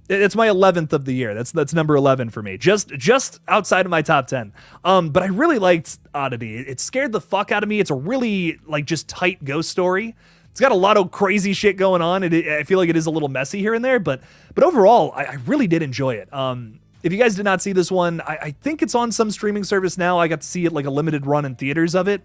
It's my 11th of the year. That's number 11 for me. Just outside of my top 10. But I really liked Oddity. It scared the fuck out of me. It's a really just tight ghost story. It's got a lot of crazy shit going on. I feel like it is a little messy here and there, but overall, I really did enjoy it. If you guys did not see this one, I think it's on some streaming service now. I got to see it like a limited run in theaters of it.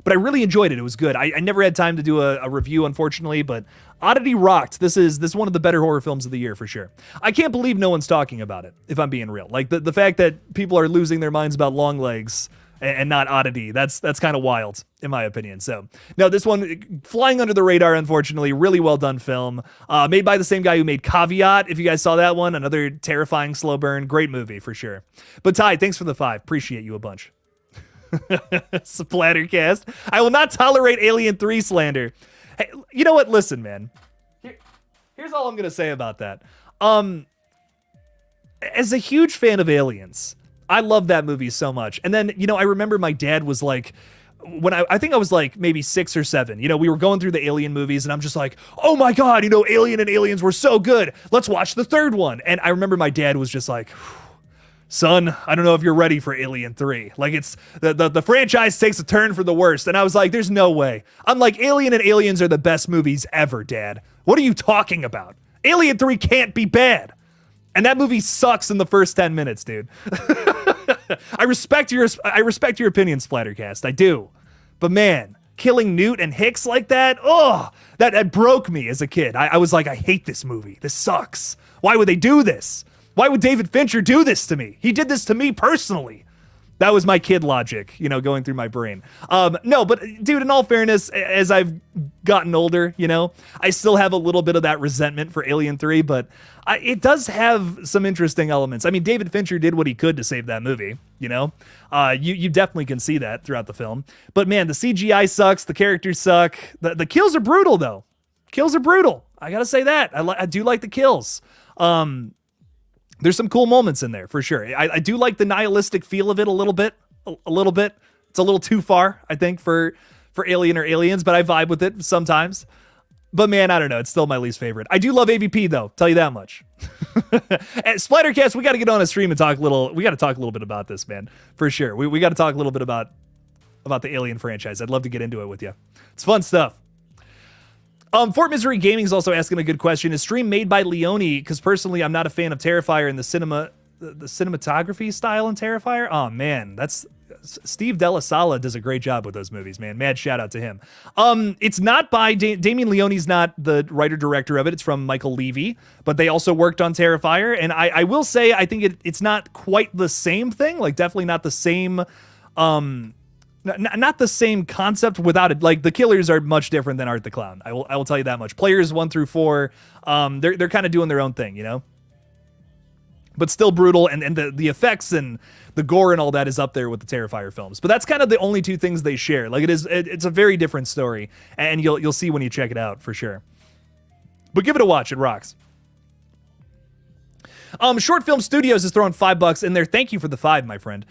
But I really enjoyed it. It was good. I never had time to do a review, unfortunately, but Oddity rocked. This is one of the better horror films of the year for sure. I can't believe no one's talking about it, if I'm being real. Like the fact that people are losing their minds about Longlegs and not Oddity, that's kind of wild, in my opinion. So, no, this one, flying under the radar, unfortunately. Really well done film. Made by the same guy who made Caveat, if you guys saw that one. Another terrifying slow burn. Great movie, for sure. But Ty, thanks for the 5. Appreciate you a bunch. Splattercast. I will not tolerate Alien 3 slander. Hey, you know what? Listen, man. Here's all I'm going to say about that. As a huge fan of Aliens, I love that movie so much. And then, I remember my dad was like, when I think I was like maybe 6 or 7, we were going through the Alien movies and I'm just like, oh my God, Alien and Aliens were so good. Let's watch the third one. And I remember my dad was just like, son, I don't know if you're ready for Alien 3. Like, it's the franchise takes a turn for the worst. And I was like, there's no way. I'm like, Alien and Aliens are the best movies ever, Dad. What are you talking about? Alien 3 can't be bad. And that movie sucks in the first 10 minutes, dude. I respect your opinion, Splattercast. I do. But man, killing Newt and Hicks like that, that broke me as a kid. I was like, I hate this movie. This sucks. Why would they do this? Why would David Fincher do this to me? He did this to me personally. That was my kid logic, going through my brain. No, but dude, in all fairness, as I've gotten older, I still have a little bit of that resentment for Alien 3, but it does have some interesting elements. I mean, David Fincher did what he could to save that movie, You definitely can see that throughout the film. But man, the CGI sucks. The characters suck. The kills are brutal, though. Kills are brutal. I gotta say that. I do like the kills. There's some cool moments in there, for sure. I do like the nihilistic feel of it a little bit. A little bit. It's a little too far, I think, for Alien or Aliens, but I vibe with it sometimes. But man, I don't know. It's still my least favorite. I do love AVP, though. Tell you that much. And Splattercast, we got to get on a stream and talk a little. We got to talk a little bit about this, man. For sure. We got to talk a little bit about the Alien franchise. I'd love to get into it with you. It's fun stuff. Fort Misery Gaming is also asking a good question. Is Stream made by Leone? Because personally, I'm not a fan of Terrifier in the cinema the cinematography style in Terrifier. Oh man, that's Steve Della Sala does a great job with those movies, man. Mad shout out to him. It's not by Damien Leone's not the writer director of it. It's from Michael Levy, but they also worked on Terrifier. And I will say, I think it's not quite the same thing. Like definitely not the same, not the same concept without it. Like the killers are much different than Art the Clown. I will tell you that much. Players 1 through 4, they're kind of doing their own thing, you know, but still brutal. And the effects and the gore and all that is up there with the Terrifier films. But that's kind of the only two things they share. Like it's a very different story, and you'll see when you check it out for sure. But give it a watch. It rocks. Short Film Studios is throwing $5 in there. Thank you for the 5, my friend.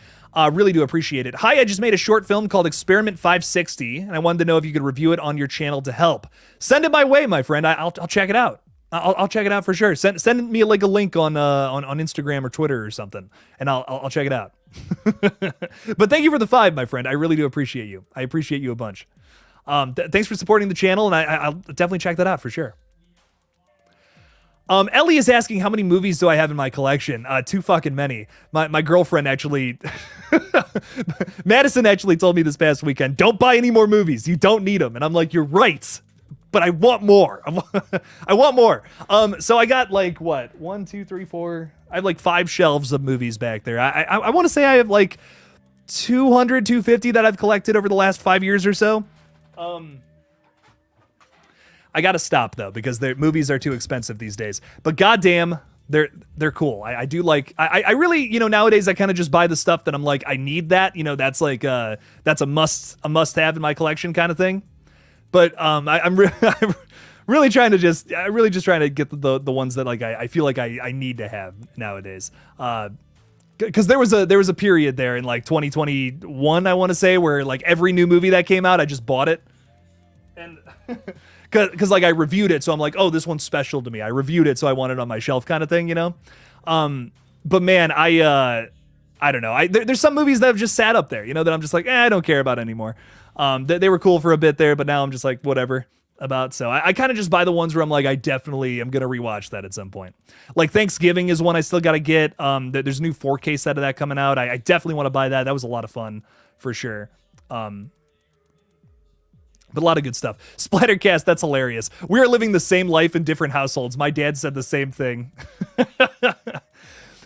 Really do appreciate it. Hi, I just made a short film called Experiment 560, and I wanted to know if you could review it on your channel to help. Send it my way, my friend. I'll check it out. I'll check it out for sure. Send me like a link on Instagram or Twitter or something, and I'll check it out. But thank you for the 5, my friend. I really do appreciate you. I appreciate you a bunch. Thanks for supporting the channel, and I'll definitely check that out for sure. Ellie is asking how many movies do I have in my collection? Too fucking many. My girlfriend actually, Madison actually told me this past weekend, don't buy any more movies. You don't need them. And I'm like, you're right, but I want more. I want more. So I got like what? 1, 2, 3, 4. I have like 5 shelves of movies back there. I want to say I have like 200, 250 that I've collected over the last 5 years or so. I gotta stop though because their movies are too expensive these days. But goddamn, they're cool. I do like. I really, you know, nowadays I kind of just buy the stuff that I'm like I need that. You know, that's like that's a must have in my collection kind of thing. But I'm really trying to just get the ones that like I feel like I need to have nowadays. Because there was a period there in like 2021 I want to say where like every new movie that came out I just bought it. And because like I reviewed it, so I'm like, oh, this one's special to me. I reviewed it, so I want it on my shelf, kind of thing, you know. But man, I don't know. There's some movies that have just sat up there, you know, that I'm just like, I don't care about anymore. They were cool for a bit there, but now I'm just like, whatever about. So I kind of just buy the ones where I'm like, I definitely am gonna rewatch that at some point. Like Thanksgiving is one I still gotta get. There's a new 4K set of that coming out. I definitely want to buy that. That was a lot of fun for sure. But a lot of good stuff. Splattercast, that's hilarious. We are living the same life in different households. My dad said the same thing.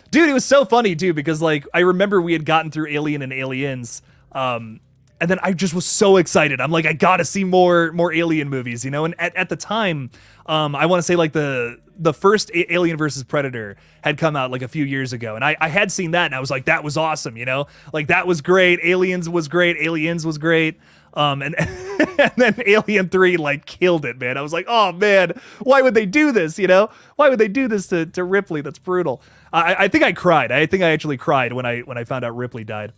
Dude, it was so funny, too, because, like, I remember we had gotten through Alien and Aliens, and then I just was so excited. I'm like, I gotta see more Alien movies, you know? And at the time, I want to say, like, the first Alien versus Predator had come out, like, a few years ago, and I had seen that, and I was like, that was awesome, you know? Like, that was great. Aliens was great. Aliens was great. And then Alien 3 like killed it, man. I was like, oh man, why would they do this? You know, why would they do this to Ripley? That's brutal. I think I cried. I think I actually cried when I found out Ripley died.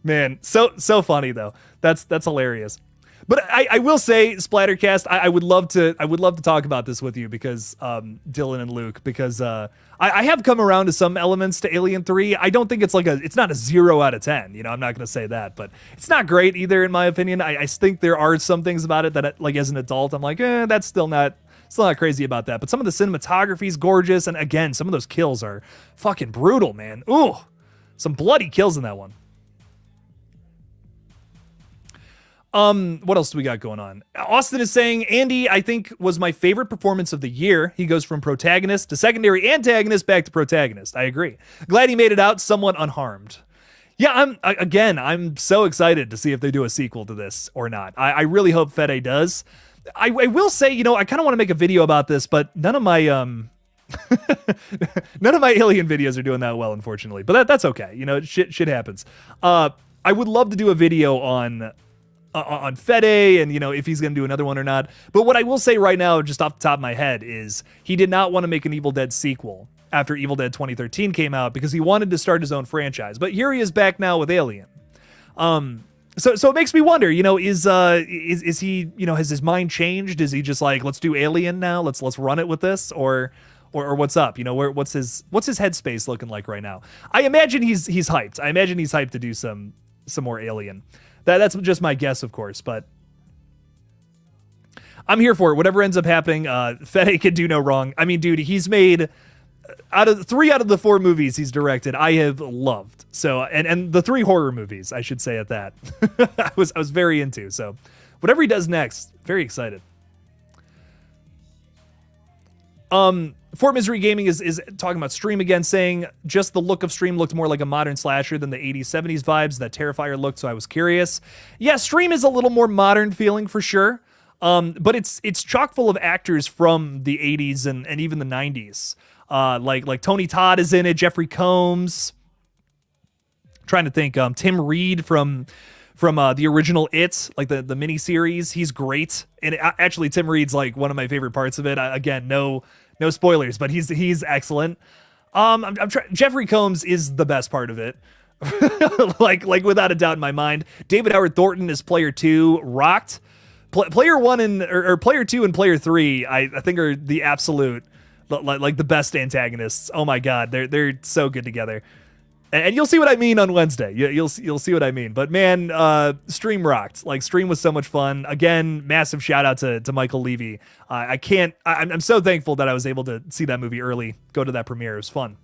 Man, so funny though. That's hilarious. But I will say, Splattercast, I would love to talk about this with you because Dylan and Luke, because I have come around to some elements to Alien 3. I don't think it's not a 0 out of 10. You know, I'm not going to say that, but it's not great either in my opinion. I think there are some things about it that like as an adult, I'm like, that's still not crazy about that. But some of the cinematography is gorgeous, and again, some of those kills are fucking brutal, man. Ooh, some bloody kills in that one. What else do we got going on? Austin is saying, Andy, I think, was my favorite performance of the year. He goes from protagonist to secondary antagonist back to protagonist. I agree. Glad he made it out somewhat unharmed. Yeah, I'm so excited to see if they do a sequel to this or not. I really hope Fede does. I will say, you know, I kind of want to make a video about this, but none of my none of my Alien videos are doing that well, unfortunately. But that's okay. You know, shit happens. I would love to do a video on Fede and, you know, if he's going to do another one or not. But what I will say right now, just off the top of my head, is he did not want to make an Evil Dead sequel after Evil Dead 2013 came out because he wanted to start his own franchise. But here he is back now with Alien. So it makes me wonder, you know, is he, you know, has his mind changed? Is he just like, let's do Alien now? Let's run it with this, or what's up? You know, what's his headspace looking like right now? I imagine he's hyped. I imagine he's hyped to do some more Alien. That's just my guess, of course, but I'm here for it. Whatever ends up happening, Fede could do no wrong. I mean, dude, he's made three out of the 4 movies he's directed, I have loved. So, and the 3 horror movies, I should say at that, I was very into. So, whatever he does next, very excited. Fort Misery Gaming is talking about Stream again, saying just the look of Stream looked more like a modern slasher than the 80s, 70s vibes that Terrifier looked, so I was curious. Yeah, Stream is a little more modern feeling for sure, but it's chock full of actors from the 80s and even the 90s. Like Tony Todd is in it, Jeffrey Combs. Trying to think, Tim Reed from the original It, like the miniseries, he's great. And actually, Tim Reed's like one of my favorite parts of it. Again, no spoilers, but he's excellent. Jeffrey Combs is the best part of it, like without a doubt in my mind. David Howard Thornton is Player 2, rocked. Player 1 or Player 2 and Player 3, I think are the absolute like the best antagonists. Oh my god, they're so good together. And you'll see what I mean on Wednesday. You'll see what I mean. But man, Stream rocked. Like, Stream was so much fun. Again, massive shout out to Michael Levy. I'm so thankful that I was able to see that movie early, go to that premiere. It was fun.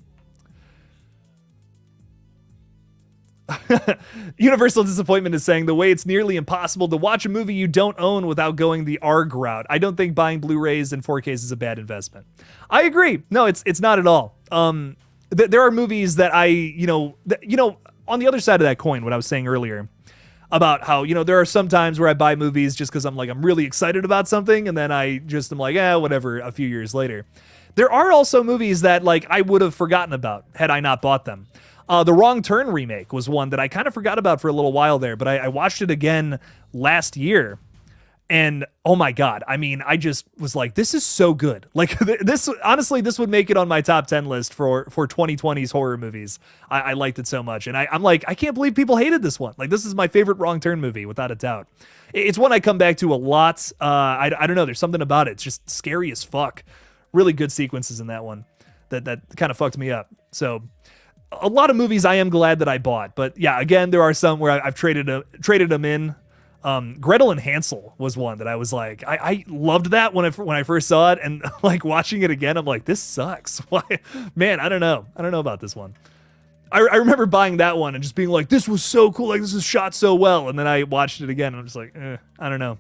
Universal Disappointment is saying the way it's nearly impossible to watch a movie you don't own without going the ARG route. I don't think buying Blu-rays and 4Ks is a bad investment. I agree. No, it's not at all. There are movies that on the other side of that coin, what I was saying earlier about how, there are some times where I buy movies just because I'm really excited about something, and then I just am like, whatever, a few years later. There are also movies that I would have forgotten about had I not bought them. The Wrong Turn remake was one that I kind of forgot about for a little while there, but I watched it again last year. And oh my god, I mean, I just was like, this is so good. Like, this would make it on my top 10 list for 2020's horror movies. I liked it so much. And I'm like, I can't believe people hated this one. Like, this is my favorite Wrong Turn movie, without a doubt. It's one I come back to a lot. I don't know, there's something about it. It's just scary as fuck. Really good sequences in that one that kind of fucked me up. So a lot of movies I am glad that I bought. But yeah, again, there are some where I've traded them in. Gretel and Hansel was one that I was like, I loved that when I first saw it, and like watching it again, I'm like, this sucks. Why, man? I don't know about this one. I remember buying that one and just being like, this was so cool, like this is shot so well, and then I watched it again and I'm just like, I don't know.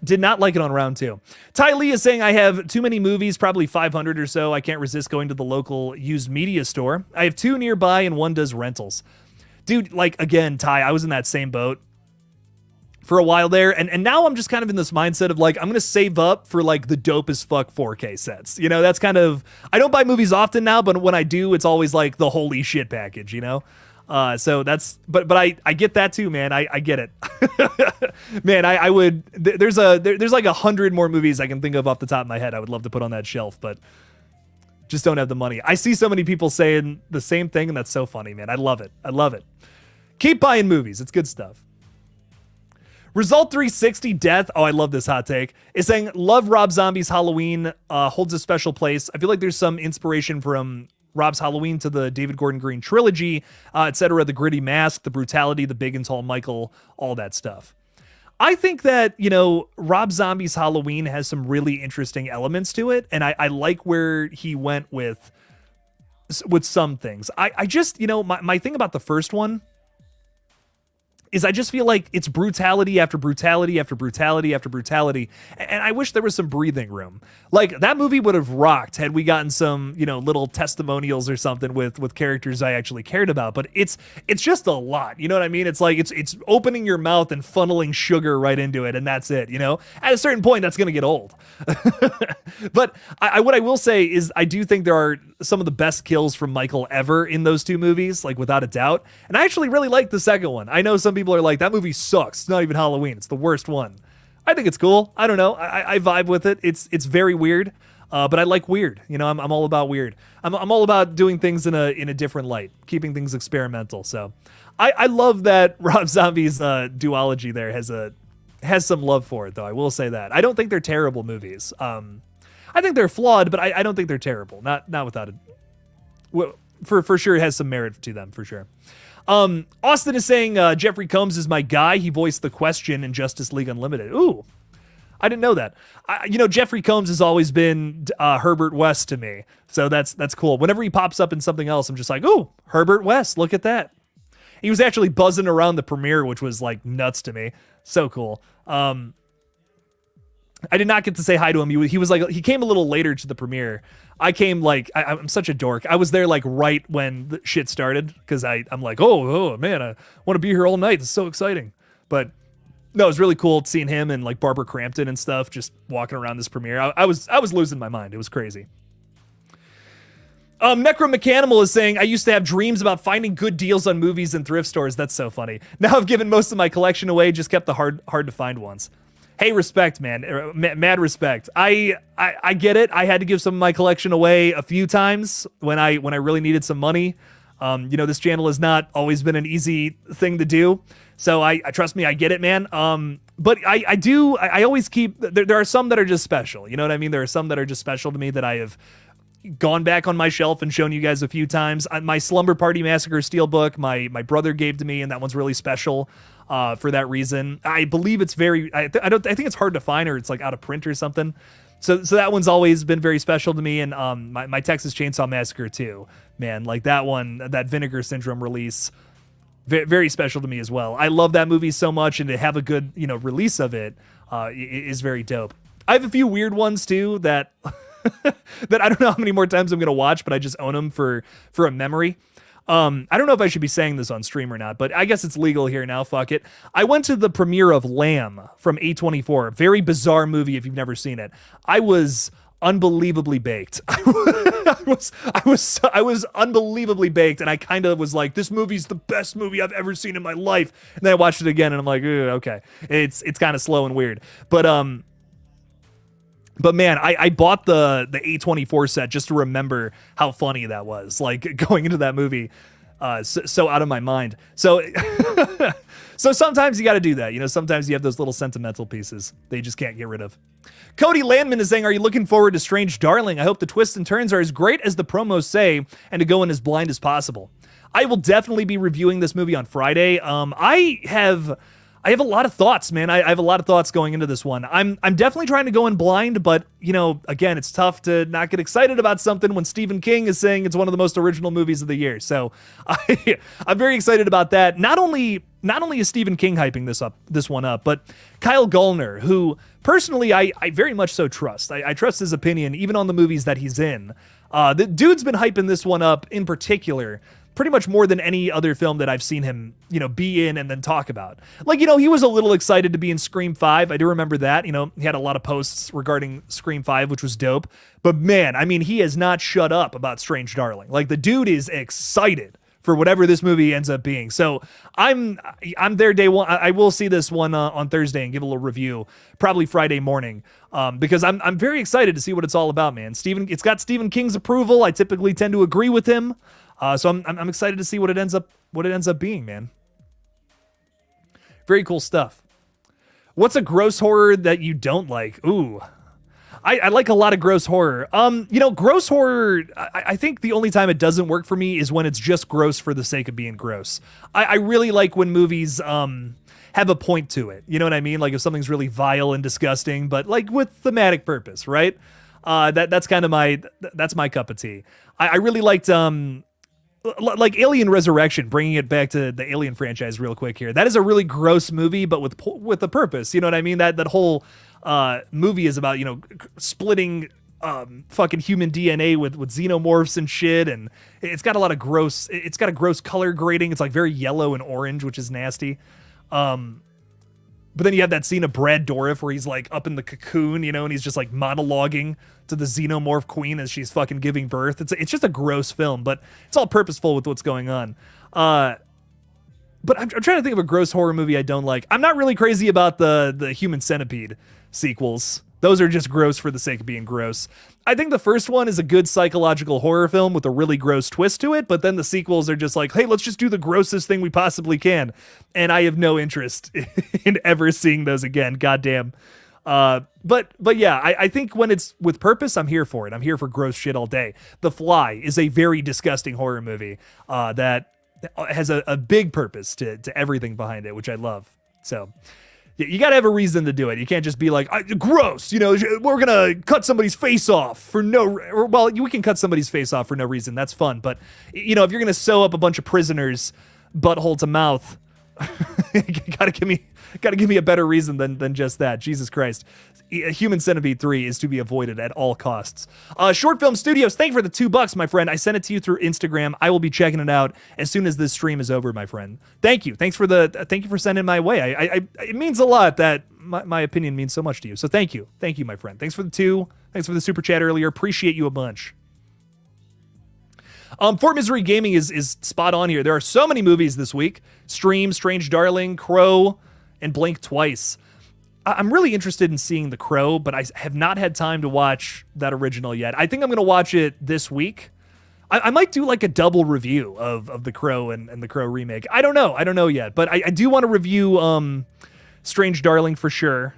Did not like it on round 2. Ty Lee is saying I have too many movies, probably 500 or so. I can't resist going to the local used media store. I have 2 nearby and 1 does rentals. Dude, again, Ty, I was in that same boat for a while there, and now I'm just kind of in this mindset of I'm gonna save up for the dope as fuck 4K sets. That's kind of, I don't buy movies often now, but when I do, it's always the holy shit package. So that's, but I get that too, man. I get it. Man, I would. There's 100 more movies I can think of off the top of my head I would love to put on that shelf, but just don't have the money. I see so many people saying the same thing, and that's so funny, man. I love it. Keep buying movies. It's good stuff. Result 360 Death, oh, I love this hot take, is saying, love Rob Zombie's Halloween, holds a special place. I feel like there's some inspiration from Rob's Halloween to the David Gordon Green trilogy, etc. The gritty mask, the brutality, the big and tall Michael, all that stuff. I think that, Rob Zombie's Halloween has some really interesting elements to it, and I like where he went with some things. I just, my thing about the first one is I just feel like it's brutality after brutality after brutality after brutality, and I wish there was some breathing room. That movie would have rocked had we gotten some, little testimonials or something with characters I actually cared about, but it's just a lot, you know what I mean? It's it's opening your mouth and funneling sugar right into it, and that's it, At a certain point, that's gonna get old. But what I will say is I do think there are some of the best kills from Michael ever in those 2 movies, without a doubt, and I actually really like the second one. I know some people are like, that movie sucks. It's not even Halloween. It's the worst one. I think it's cool. I don't know. I vibe with it. It's very weird, but I like weird. I'm all about weird. I'm all about doing things in a different light, keeping things experimental. So I love that Rob Zombie's duology there has some love for it, though. I will say that. I don't think they're terrible movies. I think they're flawed, but I don't think they're terrible. Not without it. Well, for sure, it has some merit to them, for sure. Austin is saying Jeffrey Combs is my guy. He voiced the Question in Justice League Unlimited. Ooh, I didn't know that. Jeffrey Combs has always been Herbert West to me, so that's cool. Whenever he pops up in something else, I'm just like, oh, Herbert West, look at that. He was actually buzzing around the premiere, which was like nuts to me. So cool. I did not get to say hi to him. He was like, he came a little later to the premiere. I came like, I'm such a dork. I was there like right when the shit started because I'm like, oh man, I want to be here all night. It's so exciting. But no, it was really cool seeing him and like Barbara Crampton and stuff just walking around this premiere. I was losing my mind. It was crazy. Necromechanimal is saying, I used to have dreams about finding good deals on movies in thrift stores. That's so funny. Now I've given most of my collection away, just kept the hard to find ones. Hey, respect, man. Mad respect. I get it. I had to give some of my collection away a few times when I really needed some money. This channel has not always been an easy thing to do. So I trust me, I get it, man. But I always keep, there are some that are just special. You know what I mean? There are some that are just special to me that I have gone back on my shelf and shown you guys a few times. My Slumber Party Massacre Steelbook, my brother gave to me, and that one's really special for that reason. I believe it's very, I think it's hard to find, or it's like out of print or something. So that one's always been very special to me. And my Texas Chainsaw Massacre too, man, like that one, that Vinegar Syndrome release, very special to me as well. I love that movie so much, and to have a good, release of it is very dope. I have a few weird ones too that that I don't know how many more times I'm going to watch, but I just own them for a memory. I don't know if I should be saying this on stream or not, but I guess it's legal here now. Fuck it. I went to the premiere of Lamb from A24. Very bizarre movie if you've never seen it. I was unbelievably baked. I was unbelievably baked, and I kind of was like, this movie's the best movie I've ever seen in my life. And then I watched it again, and I'm like, okay, it's kind of slow and weird. But man, I bought the A24 set just to remember how funny that was. Like going into that movie, so out of my mind. So so sometimes you got to do that. Sometimes you have those little sentimental pieces that you just can't get rid of. Cody Landman is saying, are you looking forward to Strange Darling? I hope the twists and turns are as great as the promos say, and to go in as blind as possible. I will definitely be reviewing this movie on Friday. I have a lot of thoughts, man. I have a lot of thoughts going into this one. I'm definitely trying to go in blind, but again, it's tough to not get excited about something when Stephen King is saying it's one of the most original movies of the year. So I'm very excited about that. Not only is Stephen King hyping this one up, but Kyle Gallner, who personally I very much so trust. I trust his opinion, even on the movies that he's in. The dude's been hyping this one up in particular pretty much more than any other film that I've seen him, be in and then talk about. Like, he was a little excited to be in Scream 5. I do remember that. He had a lot of posts regarding Scream 5, which was dope. But man, I mean, he has not shut up about Strange Darling. Like, the dude is excited for whatever this movie ends up being. So I'm there day one. I will see this one on Thursday and give a little review, probably Friday morning, because I'm very excited to see what it's all about, man. It's got Stephen King's approval. I typically tend to agree with him. So I'm excited to see what it ends up being, man. Very cool stuff. What's a gross horror that you don't like? Ooh, I like a lot of gross horror. Gross horror, I think the only time it doesn't work for me is when it's just gross for the sake of being gross. I really like when movies have a point to it. You know what I mean? Like if something's really vile and disgusting, but like with thematic purpose, right? That's kind of my cup of tea. I really liked like Alien Resurrection, bringing it back to the Alien franchise real quick here. That is a really gross movie, but with a purpose. You know what I mean? That whole movie is about, splitting fucking human DNA with xenomorphs and shit, and it's got a lot of gross. It's got a gross color grading. It's like very yellow and orange, which is nasty. But then you have that scene of Brad Dourif where he's like up in the cocoon, and he's just like monologuing to the xenomorph queen as she's fucking giving birth. It's just a gross film, but it's all purposeful with what's going on. But I'm trying to think of a gross horror movie I don't like. I'm not really crazy about the Human Centipede sequels. Those are just gross for the sake of being gross. I think the first one is a good psychological horror film with a really gross twist to it, but then the sequels are just like, hey, let's just do the grossest thing we possibly can. And I have no interest in ever seeing those again. Goddamn. But yeah, I think when it's with purpose, I'm here for it. I'm here for gross shit all day. The Fly is a very disgusting horror movie that has a big purpose to everything behind it, which I love. So You got to have a reason to do it. You can't just be like, gross, we're going to cut somebody's face off for well, we can cut somebody's face off for no reason. That's fun. But, if you're going to sew up a bunch of prisoners butthole to mouth, you got to give me a better reason than just that. Jesus Christ. Human Centipede 3 is to be avoided at all costs. Short Film Studios, thank you for the $2, my friend. I sent it to you through Instagram. I will be checking it out as soon as this stream is over, my friend. Thank you. Thank you for sending my way. It means a lot that my opinion means so much to you. So thank you. Thank you, my friend. Thanks for the 2. Thanks for the super chat earlier. Appreciate you a bunch. Fort Misery Gaming is spot on here. There are so many movies this week. Stream, Strange Darling, Crow, and Blink Twice. I'm really interested in seeing The Crow, but I have not had time to watch that original yet. I think I'm going to watch it this week. I might do like a double review of The Crow and The Crow remake. I don't know yet, but I do want to review Strange Darling for sure,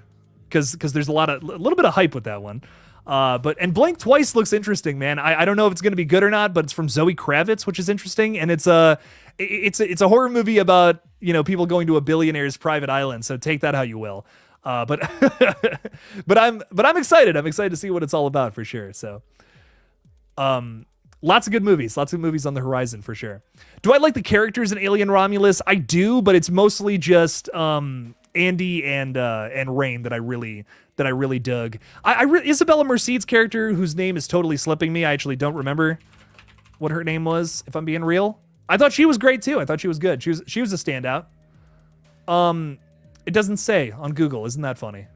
because there's a little bit of hype with that one. And Blink Twice looks interesting, man. I don't know if it's going to be good or not, but it's from Zoe Kravitz, which is interesting, and it's a horror movie about people going to a billionaire's private island. So take that how you will. But I'm excited. I'm excited to see what it's all about for sure. So, lots of good movies on the horizon for sure. Do I like the characters in Alien Romulus? I do, but it's mostly just Andy and Rain that I really dug. Isabella Merced's character, whose name is totally slipping me. I actually don't remember what her name was, if I'm being real. I thought she was great too. I thought she was good. She was a standout. It doesn't say on Google. Isn't that funny?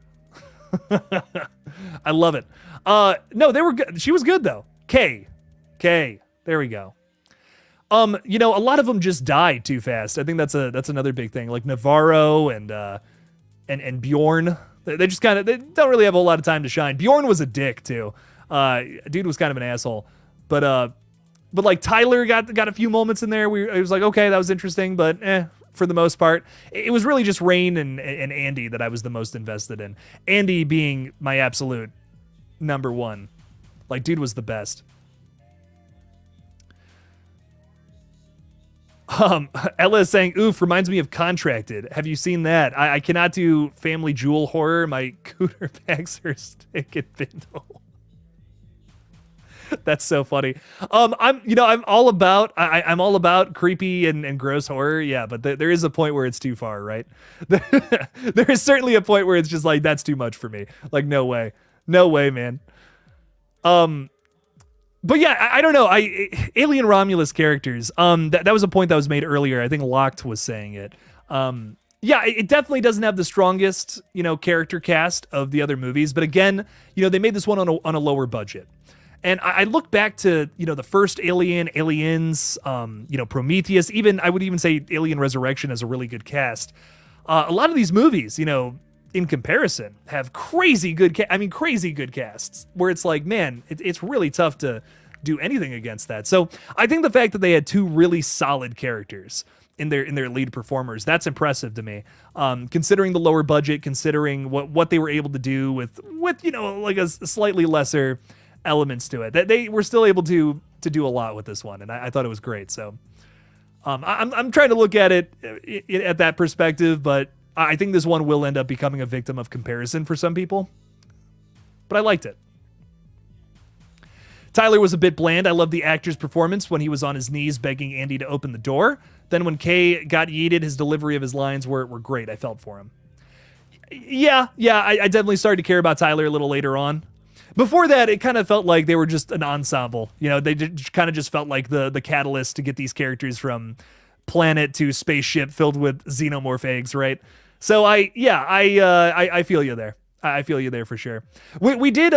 I love it. No, they were good. She was good though. K. There we go. A lot of them just died too fast. I think that's another big thing. Like Navarro and Bjorn. They just they don't really have a whole lot of time to shine. Bjorn was a dick too. Dude was kind of an asshole. But like Tyler got a few moments in there. It was like, okay, that was interesting, but for the most part, it was really just Rain and Andy that I was the most invested in. Andy being my absolute number one. Like, dude was the best. Ella is saying, oof, reminds me of Contracted. Have you seen that? I cannot do family jewel horror. My cooter bags are stick and bindle. That's so funny. I'm all about creepy and gross horror. Yeah, but there is a point where it's too far, right? There is certainly a point where it's just like, that's too much for me. Like, no way, man. But yeah, I don't know. Alien Romulus characters. That was a point that was made earlier. I think Locked was saying it. Yeah, it definitely doesn't have the strongest, character cast of the other movies. But again, they made this one on a lower budget. And I look back to, the first Aliens, Prometheus, I would even say Alien Resurrection is a really good cast. A lot of these movies, in comparison, have crazy good casts where it's like, man, it's really tough to do anything against that. So I think the fact that they had 2 really solid characters in their lead performers, that's impressive to me. Considering the lower budget, considering what they were able to do with like a slightly lesser elements to it, that they were still able to do a lot with this one, and I thought it was great. So I'm trying to look at it at that perspective, but I think this one will end up becoming a victim of comparison for some people. But I liked it. Tyler was a bit bland. I loved the actor's performance when he was on his knees begging Andy to open the door. Then when Kay got yeeted, his delivery of his lines were great. I felt for him. Yeah, I definitely started to care about Tyler a little later on. Before that, it kind of felt like they were just an ensemble. They kind of just felt like the catalyst to get these characters from planet to spaceship filled with xenomorph eggs, right? So I feel you there. I feel you there for sure. We did,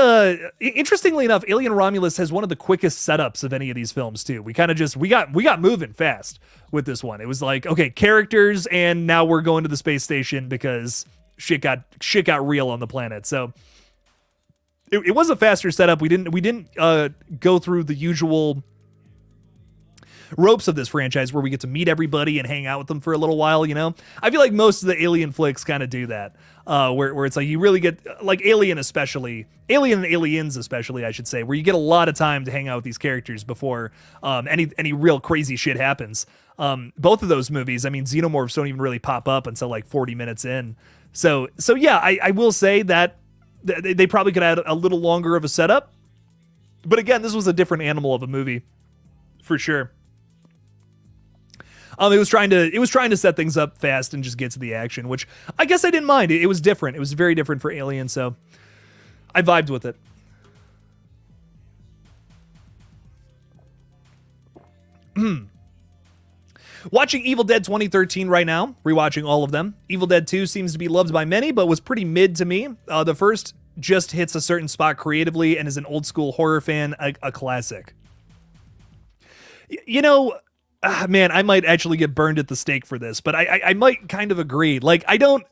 interestingly enough, Alien Romulus has one of the quickest setups of any of these films too. We kind of just, we got moving fast with this one. It was like, okay, characters, and now we're going to the space station because shit got real on the planet. So it was a faster setup. We didn't go through the usual ropes of this franchise where we get to meet everybody and hang out with them for a little while, I feel like most of the Alien flicks kind of do that, where it's like you really get, like Alien and Aliens especially, I should say, where you get a lot of time to hang out with these characters before any real crazy shit happens. Both of those movies, Xenomorphs don't even really pop up until like 40 minutes in. So yeah, I will say that they probably could add a little longer of a setup. But again, this was a different animal of a movie, for sure. It was trying to set things up fast and just get to the action, which I guess I didn't mind. It was different. It was very different for Alien, so I vibed with it. Watching Evil Dead 2013 right now, rewatching all of them. Evil Dead 2 seems to be loved by many, but was pretty mid to me. The first just hits a certain spot creatively and as an old school horror fan, a classic. You know, man, I might actually get burned at the stake for this, but I might kind of agree. Like, I don't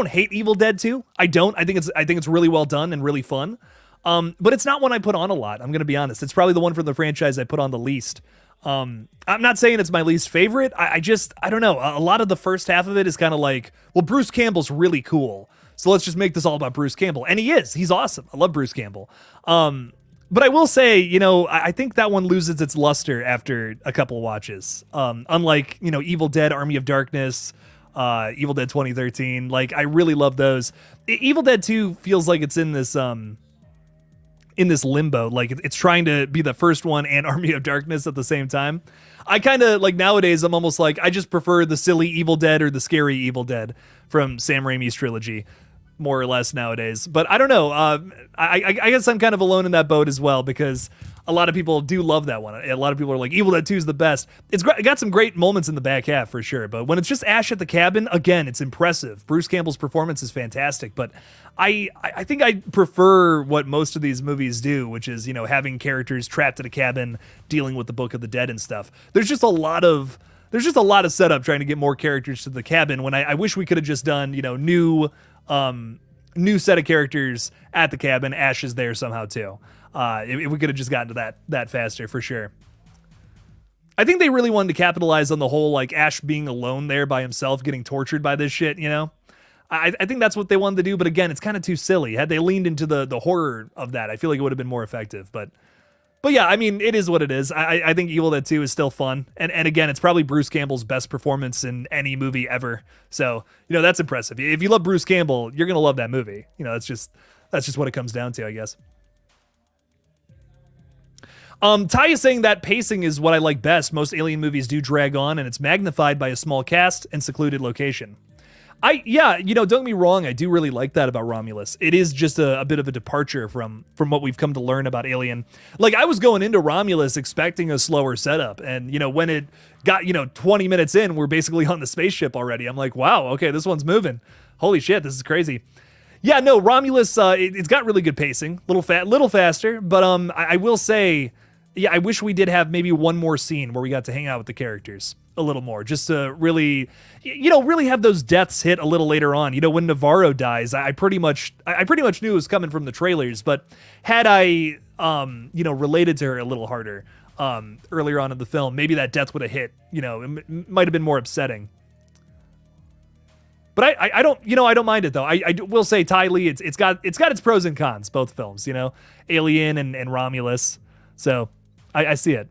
hate Evil Dead 2. I don't. I think it's really well done and really fun. But it's not one I put on a lot. I'm gonna be honest. It's probably the one from the franchise I put on the least. I'm not saying it's my least favorite. I don't know. A lot of the first half of it is kind of like, well, Bruce Campbell's really cool, so let's just make this all about Bruce Campbell. And he is. He's awesome. I love Bruce Campbell. But I will say, you know, I think that one loses its luster after a couple watches. Unlike, you know, Evil Dead, Army of Darkness, Evil Dead 2013. Like, I really love those. Evil Dead 2 feels like it's in this limbo. Like, it's trying to be the first one and Army of Darkness at the same time. I kind of, like, nowadays, I'm almost like, I just prefer the silly Evil Dead or the scary Evil Dead from Sam Raimi's trilogy, more or less nowadays. But I don't know. I guess I'm kind of alone in that boat as well, because a lot of people do love that one. A lot of people are like, Evil Dead 2 is the best. It got some great moments in the back half, for sure. But when it's just Ash at the cabin, again, it's impressive. Bruce Campbell's performance is fantastic. But I think I prefer what most of these movies do, which is, you know, having characters trapped in a cabin, dealing with the Book of the Dead and stuff. There's just a lot of setup trying to get more characters to the cabin, when I wish we could have just done, you know, new set of characters at the cabin. Ash is there somehow too. If we could have just gotten to that faster, for sure. I think they really wanted to capitalize on the whole, like, Ash being alone there by himself, getting tortured by this shit, you know? I think that's what they wanted to do, but again, it's kind of too silly. Had they leaned into the horror of that, I feel like it would have been more effective. But yeah, I mean, it is what it is. I think Evil Dead 2 is still fun. And again, it's probably Bruce Campbell's best performance in any movie ever. So, you know, that's impressive. If you love Bruce Campbell, you're going to love that movie. You know, that's just what it comes down to, I guess. Ty is saying that pacing is what I like best. Most Alien movies do drag on, and it's magnified by a small cast and secluded location. Yeah, you know, don't get me wrong, I do really like that about Romulus. It is just a bit of a departure from what we've come to learn about Alien. Like, I was going into Romulus expecting a slower setup, and, you know, when it got, you know, 20 minutes in, we're basically on the spaceship already. I'm like, wow, okay, this one's moving. Holy shit, this is crazy. Yeah, no, Romulus, it's got really good pacing, little faster, but I will say, yeah, I wish we did have maybe one more scene where we got to hang out with the characters a little more, just to really, you know, really have those deaths hit a little later on. You know, when Navarro dies, I pretty much knew it was coming from the trailers, but had I, you know, related to her a little harder earlier on in the film, maybe that death would have hit. You know, it might have been more upsetting. But I don't, you know, I don't mind it though. I will say, Ty Lee, it's got its pros and cons, both films. You know, Alien and Romulus. So I see it.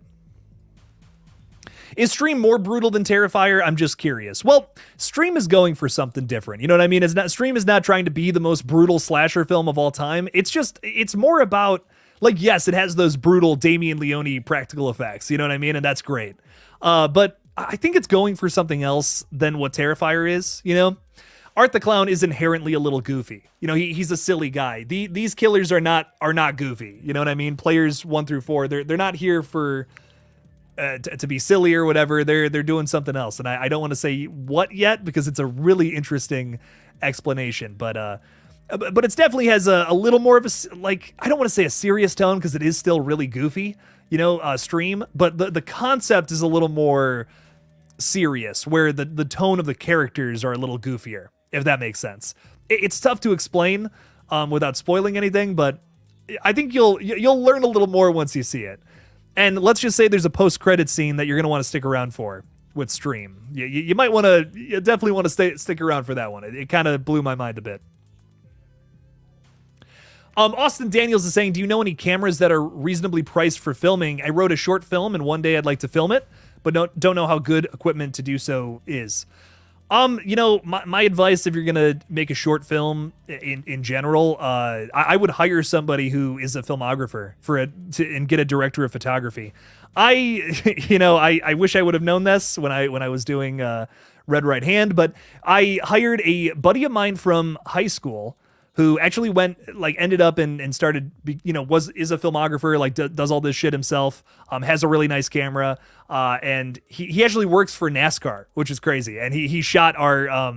Is Stream more brutal than Terrifier? I'm just curious. Well, Stream is going for something different. You know what I mean? Stream is not trying to be the most brutal slasher film of all time. It's more about, like, yes, it has those brutal Damien Leone practical effects. You know what I mean? And that's great. But I think it's going for something else than what Terrifier is, you know? Art the Clown is inherently a little goofy. You know, he's a silly guy. These killers are not goofy. You know what I mean? Players 1 through 4, they're not here for to be silly or whatever. They're doing something else, and I don't want to say what yet because it's a really interesting explanation. But it definitely has a little more of a, like, I don't want to say a serious tone because it is still really goofy. You know, Stream, but the concept is a little more serious, where the tone of the characters are a little goofier, if that makes sense. It's tough to explain without spoiling anything, but I think you'll learn a little more once you see it. And let's just say there's a post-credit scene that you're going to want to stick around for with Stream. You might want to, you definitely want to stick around for that one. It kind of blew my mind a bit. Austin Daniels is saying, do you know any cameras that are reasonably priced for filming? I wrote a short film and one day I'd like to film it, but don't know how good equipment to do so is. My advice if you're gonna make a short film in general, I would hire somebody who is a filmographer and get a director of photography. I, I wish I would have known this when I was doing Red Right Hand, but I hired a buddy of mine from high school who actually ended up and started, is a filmographer, does all this shit himself, has a really nice camera, and he actually works for NASCAR, which is crazy. And he shot our,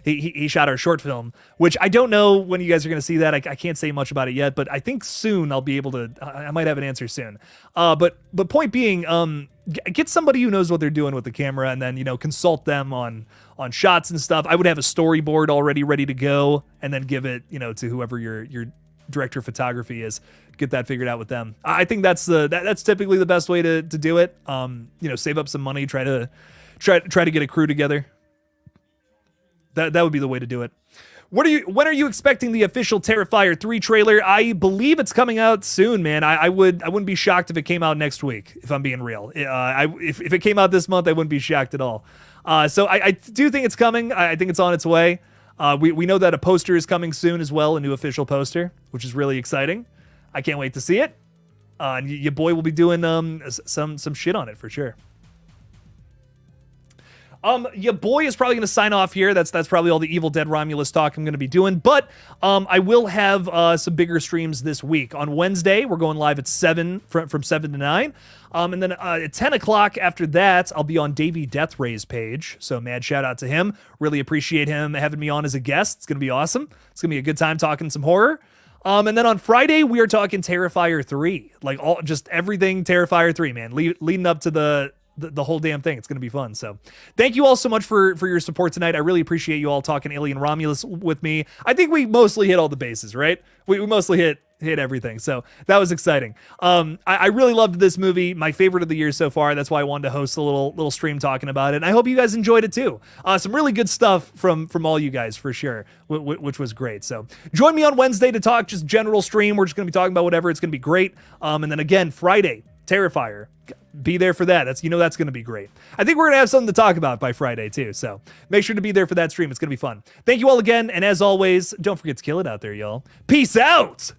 he shot our short film, which I don't know when you guys are going to see that. I can't say much about it yet, but I think soon I'll be able to, I might have an answer soon. But point being, get somebody who knows what they're doing with the camera, and then, consult them on shots and stuff. I would have a storyboard already ready to go, and then give it, to whoever your director of photography is. Get that figured out with them. I think that's typically the best way to do it. Save up some money, try to get a crew together. That would be the way to do it. When are you expecting the official Terrifier 3 trailer? I believe it's coming out soon, man. I wouldn't be shocked if it came out next week, if I'm being real. If it came out this month, I wouldn't be shocked at all. So I do think it's coming. I think it's on its way. We know that a poster is coming soon as well, a new official poster, which is really exciting. I can't wait to see it. And your boy will be doing some shit on it for sure. Your boy is probably going to sign off here. That's probably all the Evil Dead Romulus talk I'm going to be doing. But I will have some bigger streams this week. On Wednesday, we're going live at 7, from 7 to 9. And then at 10 o'clock after that, I'll be on Davey Deathray's page. So mad shout out to him. Really appreciate him having me on as a guest. It's going to be awesome. It's going to be a good time talking some horror. And then on Friday, we are talking Terrifier 3. Just everything Terrifier 3, man. Leading up to the whole damn thing. It's going to be fun. So thank you all so much for your support tonight. I really appreciate you all talking Alien Romulus with me. I think we mostly hit all the bases, right? We mostly hit everything. So that was exciting. I really loved this movie. My favorite of the year so far. That's why I wanted to host a little stream talking about it. And I hope you guys enjoyed it too. Some really good stuff from all you guys for sure, which was great. So join me on Wednesday to talk just general stream. We're just going to be talking about whatever. It's going to be great. And then again, Friday, Terrifier. Be there for that. That's going to be great. I think we're going to have something to talk about by Friday too. So make sure to be there for that stream. It's going to be fun. Thank you all again. And as always, don't forget to kill it out there, y'all. Peace out.